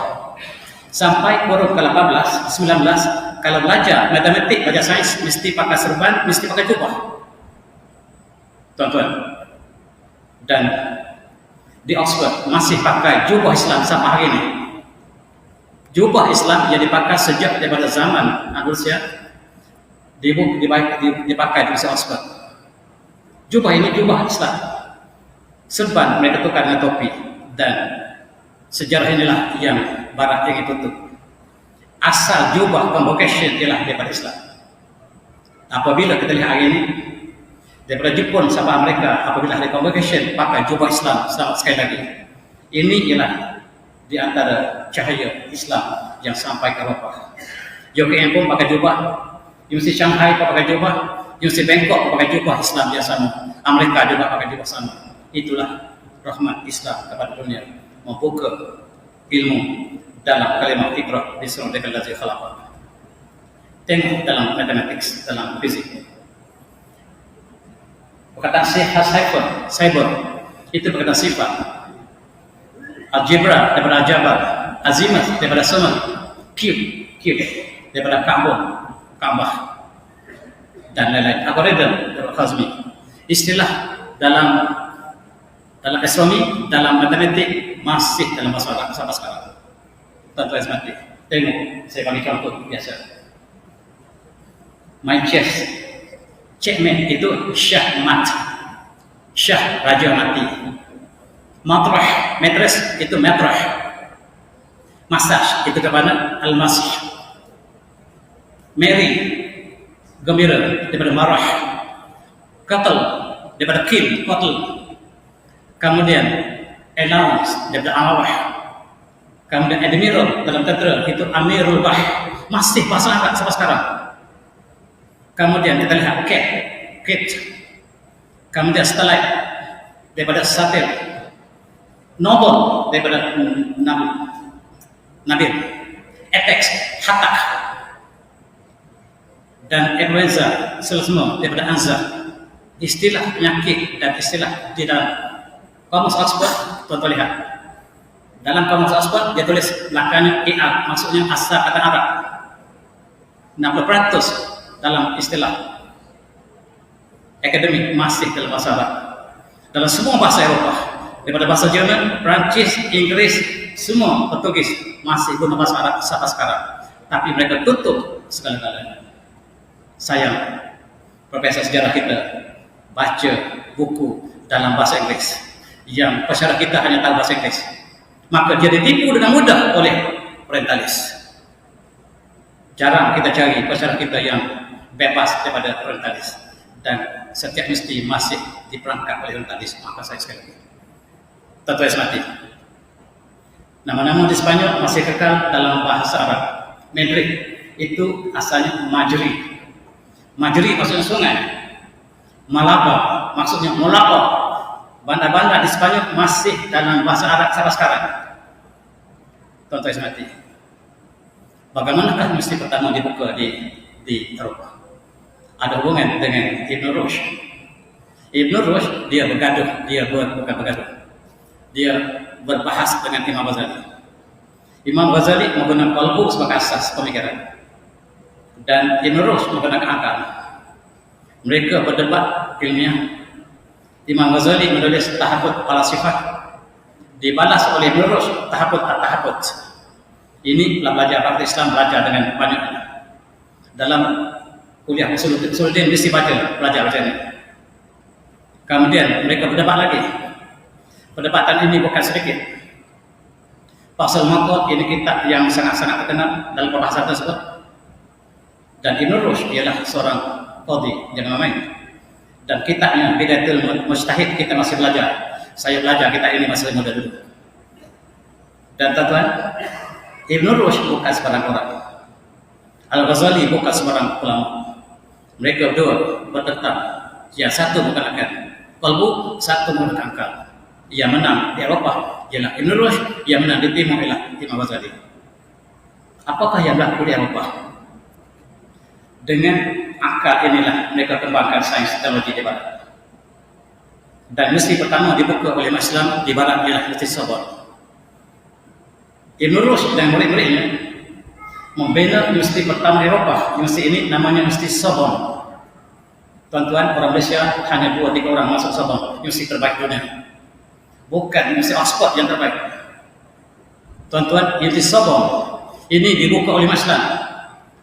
sampai kurun ke-18, 19 kalau belajar matematik, belajar sains mesti pakai serban, mesti pakai jubah. Tuan-tuan, dan di Oxford masih pakai jubah Islam sampai hari ini. Jubah Islam yang dipakai sejak daripada zaman Andalusia dipakai di Oxford. Jubah ini jubah Islam. Serban mereka tukar dengan topi dan sejarah inilah yang Barat ingin tutup. Asal jubah convocation ialah daripada Islam. Apabila kita lihat hari ini Daripada Jepun sampai Amerika, apabila hari convocation pakai jubah Islam, selamat sekali lagi. Ini ialah di antara cahaya Islam yang sampai ke Eropah. UKM pun pakai jubah, Universiti Shanghai pun pakai jubah, Universiti Bangkok pun pakai jubah Islam yang sama, Amerika juga pakai jubah sama. Itulah rahmat Islam kepada dunia, membuka ilmu dalam kalimat iqra bismi rabbikal ladzi khalaq. Tengok dalam matematik, dalam fisik. Perkataan cyber itu perkataan sifat. Algebra daripada aljabar, azimuth daripada sunnah, cube daripada ka'bah dan lain-lain. Algorithm daripada Khazmi. Istilah dalam astronomi, dalam matematik masih dalam bahasa Arab sampai sekarang. Tuan-tuan sekalian, tengok saya bagi contoh biasa. Main chess, checkmate itu syahmat, syah raja mati. Matrah, matres itu matrah. Masaj itu kepada al-masih. Merry, gembira daripada marah. Qatl daripada kill, qatl. Kemudian allowance daripada alawah. Kemudian admiral dalam tentera itu amirul bah. Masih bahasa Arab sampai sekarang. Kemudian kita lihat cat. Kemudian starlight daripada satir. Noble daripada nabil. Apex, hatak. Dan influenza, selesema daripada anza. Istilah penyakit dan istilah di dalam Kamus Oxford, tuan-tuan lihat. Dalam Kamus Oxford, dia tulis belakangnya IR, maksudnya asal kata Arab. 60% dalam istilah akademik masih dalam bahasa Arab. Dalam semua bahasa Eropah, daripada bahasa Jerman, Perancis, Inggris, semua Portugis masih guna bahasa Arab sampai sekarang. Tapi mereka tutup segala-galanya. Sayang, profesor sejarah kita baca buku dalam bahasa Inggris yang masyarakat kita hanya tahu bahasa Inggris, maka dia ditipu dengan mudah oleh orientalis. Jarang kita cari masyarakat kita yang bebas daripada orientalis, dan setiap mesti masih diperangkap oleh orientalis. Maka saya sekali lagi, tuan-tuan semati, nama-nama di Spanyol masih kekal dalam bahasa Arab. Madrid itu asalnya Majri. Majri maksudnya sungai. Malaga maksudnya Molaka. Bandar-bandar di Spanyol masih dalam bahasa Arab sampai sekarang. Tuan-tuan semati, bagaimanakah mesti pertama dibuka di Eropah? Ada hubungan dengan Ibn Rushd. Ibn Rushd dia bergaduh, bukan bergaduh. Dia berbahas dengan Imam Ghazali. Imam Ghazali menggunakan qalbu sebagai asas pemikiran, dan Ibn Rushd menggunakan akal. Mereka berdebat ilmiah. Imam Ghazali menulis Tahafut Falasifah, dibalas oleh Ibn Rushd Tahafut at-Tahafut. Ini belajar fakta Islam, belajar dengan banyak. Dalam kuliah Usuluddin mesti belajar ini. Kemudian mereka berdebat lagi. Perdebatan ini bukan sedikit. Pasal Maqad ini kitab yang sangat-sangat terkenal dalam perbahasan tersebut. Dan Ibn Rushd ialah seorang qadhi, jangan main. Dan kitabnya Bidayatul Mujtahid kita masih belajar. Saya belajar kitab ini masih muda dulu. Dan tuan-tuan, Ibn Rushd bukan sebarang orang. Al-Ghazali bukan sebarang ulama. Mereka berdua bertentang. Yang satu menggunakan qalbu, satu menggunakan akal. Yang menang di Eropah ialah Ibn Rushd, yang menang di Timur ialah Imam Ghazali. Apakah yang berlaku di Eropah? Dengan akal inilah mereka kembangkan sains teknologi di Barat. Dan mesti pertama dibuka oleh Islam di Barat ialah Universiti Sorbonne. Ibn Rushd dan murid-muridnya membina universiti pertama Eropah. Universiti ini namanya Universiti Sorbonne. Tuan-tuan, orang Malaysia hanya 2-3 orang masuk Sorbonne, universiti terbaik dunia. Bukan Universiti Oxford yang terbaik. Tuan-tuan, Universiti Sorbonne ini dibuka oleh Islam.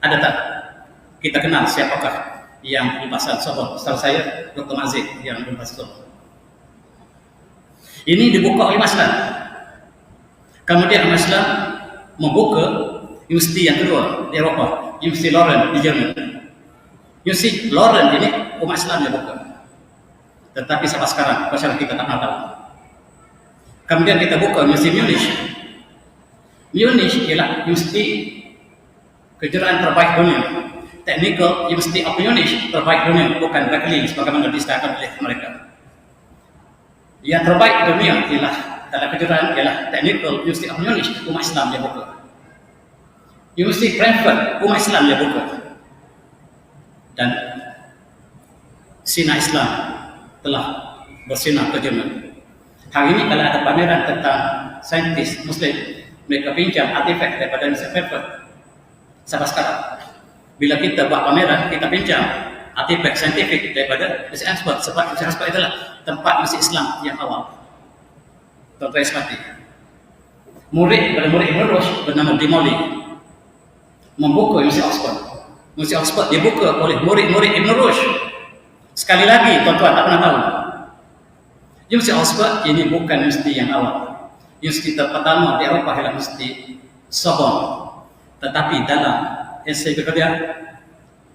Ada tak? Kita kenal siapakah yang dipasang Sorbonne? Setahu saya Dr. Mazid yang dipasang Sorbonne. Ini dibuka oleh Islam. Kemudian Islam membuka universiti yang kedua di Eropah, Universiti Leuven di Jerman. Universiti Leuven ini umat Islam yang buka. Tetapi sampai sekarang masyarakat kita tak tahu. Kemudian kita buka Universiti Munich. Munich ialah universiti kejuruan terbaik dunia. Technical University of Munich terbaik dunia, bukan Berkeley sebagaimana disediakan oleh mereka. Yang terbaik dunia ialah dalam kejuruan ialah Technical University of Munich, umat Islam dia buka. University Frankfurt, umat Islam dia buka. Dan sinar Islam telah bersinar ke Jerman. Hari ini kalau ada pameran tentang saintis Muslim, mereka pinjam artifak daripada University Frankfurt. Sampai sekarang, bila kita buat pameran, kita pinjam artifak saintifik daripada University Oxford, sebab University Oxford adalah tempat masjid Islam yang awal. Tuan-tuan sekalian, murid pada murid Ibn Rushd bernama Dimoli membuka University Oxford. University Oxford dibuka oleh murid-murid Ibn Rushd. Sekali lagi, tuan-tuan tak pernah tahu. University Oxford ini bukan universiti yang awal. Universiti pertama di Eropah ialah Universiti Sorbonne. Tetapi dalam ensiklopedia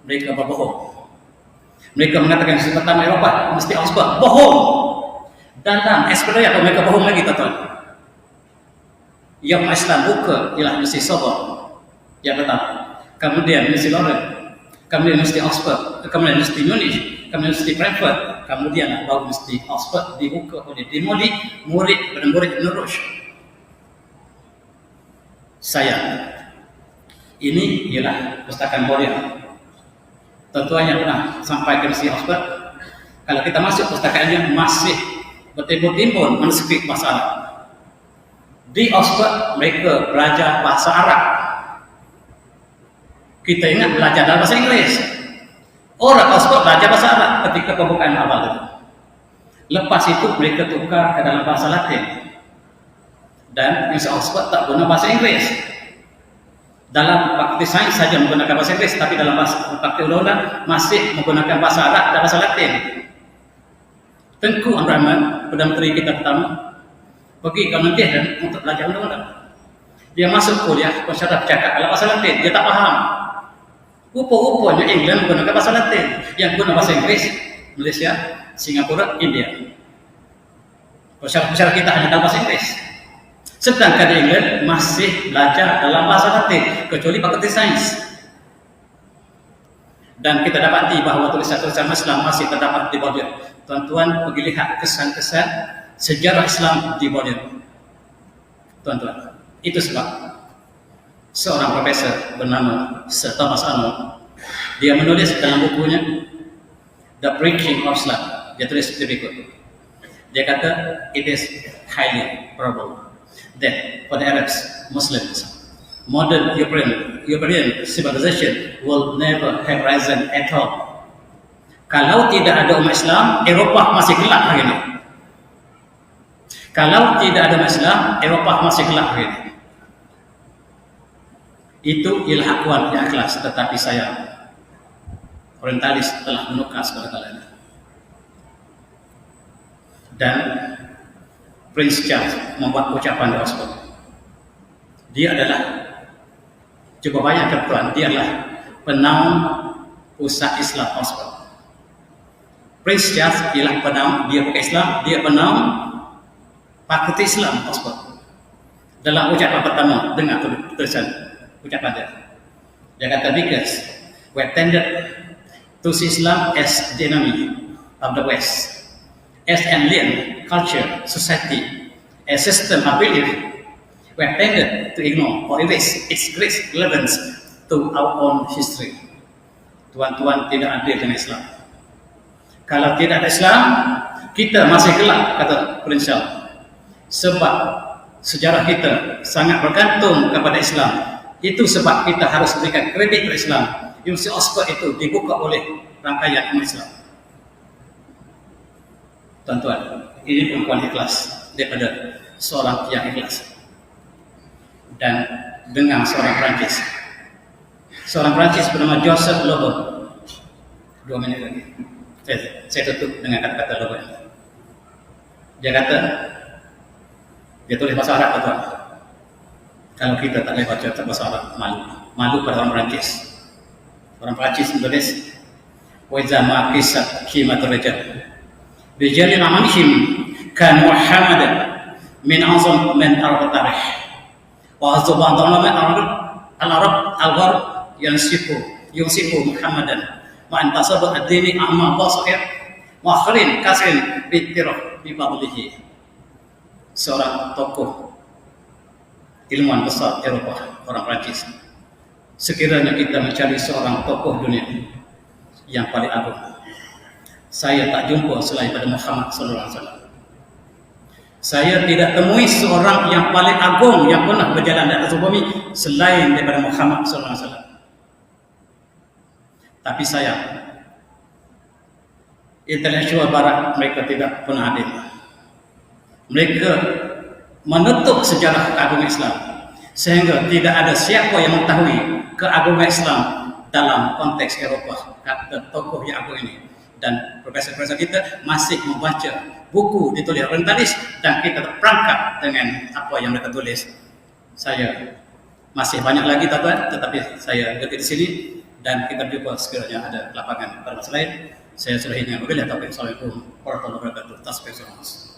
mereka berbohong. Mereka mengatakan universiti pertama Eropah, Universiti Oxford, bohong. Dalam ensiklopedia mereka bohong lagi, tuan-tuan. Yang Islam buka ialah Universiti Sorbonne yang pertama. Kemudian Universiti London, kemudian Universiti Oxford, kemudian Universiti Munich, kemudian Universiti Frankfurt, kemudian baru Universiti Oxford dibuka oleh Dimoli, murid pada murid Ibn Rushd. Sayang, ini ialah pustakaan Boreal. Tuan-tuan yang pernah sampai ke Universiti Oxford, kalau kita masuk pustakaannya masih bertimbun-timbun manuskrip bahasa Arab. Di Oxford mereka belajar bahasa Arab. Kita ingat belajar dalam bahasa Inggeris. Orang Oxford belajar bahasa Arab ketika pembukaan awal itu. Lepas itu mereka tukar ke dalam bahasa Latin. Dan Universiti Oxford tak guna bahasa Inggeris. Dalam fakulti sains saja menggunakan bahasa Inggeris, tapi dalam fakulti undang-undang masih menggunakan bahasa Arab dan bahasa Latin. Tengku Abdul Rahman, Perdana Menteri kita pertama, pergi ke London untuk belajar undang-undang. Dia masuk kuliah, pensyarah bercakap dalam bahasa Latin, dia tak faham. Rupa-rupanya England menggunakan bahasa Latin, yang guna bahasa Inggeris, Malaysia, Singapura, India. Pensyarah kita hanya dalam bahasa Inggeris. Sedangkan di England masih belajar dalam bahasa Latin, kecuali fakulti sains. Dan kita dapati bahawa tulisan-tulisan Islam masih terdapat di Bordeaux. Tuan-tuan pergi lihat kesan-kesan sejarah Islam di Bordeaux. Tuan-tuan, itu sebab seorang profesor bernama Sir Thomas Arnold, dia menulis dalam bukunya The Preaching of Islam. Dia tulis berikut. Dia kata, it is highly probable that for the Arabs, Muslims, modern European civilization will never have risen at all. Kalau tidak ada umat Islam, Eropah masih gelap hari ini. Kalau tidak ada umat Islam, Eropah masih gelap hari ini. Itu ialah akuan yang ikhlas, tetapi saya orientalis telah menukar segala-galanya. Dan Prince Charles membuat ucapan di Oxford. Dia adalah, coba bayangkan tuan, dia adalah penaung pusat Islam Oxford. Prince Charles ialah penaung, dia bukan Islam, dia penaung fakulti Islam Oxford. Dalam ucapan pertama, dengar tulisan ucapan dia. Dia kata, because we tended to see Islam as the enemy of the West, as an alien culture, society, a system of belief, we have tended to ignore or erase its great relevance to our own history. Tuan-tuan, tidak adil dengan Islam. Kalau tidak ada Islam, kita masih gelap, kata Prince Charles. Sebab sejarah kita sangat bergantung kepada Islam. Itu sebab kita harus berikan kredit kepada Islam. Universiti Oxford itu dibuka oleh rangkaian umat Islam. Tuan-tuan, ini pengakuan ikhlas daripada seorang yang ikhlas. Dan dengan seorang Perancis. Seorang Perancis bernama Joseph Lobo. 2 minit lagi. Saya tutup dengan kata-kata Lobo ini. Dia kata, dia tulis bahasa Arab, tuan. Kalau kita tak boleh baca bahasa Arab, malu. Malu pada orang Perancis. Orang Perancis menulis, "Wa iza ma qisat qimatur rijal بجل عملهم كان محمد من أعظم من أرب التاريخ وأعظم العرب الغرب ينصف محمدا وانتصب الدين أمام باصر وآخرين كثير بالترف بفضله. Seorang tokoh ilmuwan besar Eropa, orang Prancis. Sekiranya kita mencari seorang tokoh dunia yang paling agung, saya tak jumpa selain pada Muhammad sallallahu alaihi wasallam. Saya tidak temui seorang yang paling agung yang pernah berjalan di atas bumi selain daripada Muhammad sallallahu alaihi wasallam. Tapi saya, intelektual barat mereka tidak pernah hadir. Mereka menutup sejarah keagungan Islam sehingga tidak ada siapa yang mengetahui keagungan Islam dalam konteks Eropah, kata tokoh yang agung ini. Dan profesor-profesor kita masih membaca buku ditulis orientalis dan kita terperangkap dengan apa yang mereka tulis. Saya masih banyak lagi tetapi saya berhenti di sini dan kita jumpa sekiranya ada lapangan pada masa lain. Saya sudah ingin wabillahi taufiq. Assalamualaikum warahmatullahi wabarakatuh.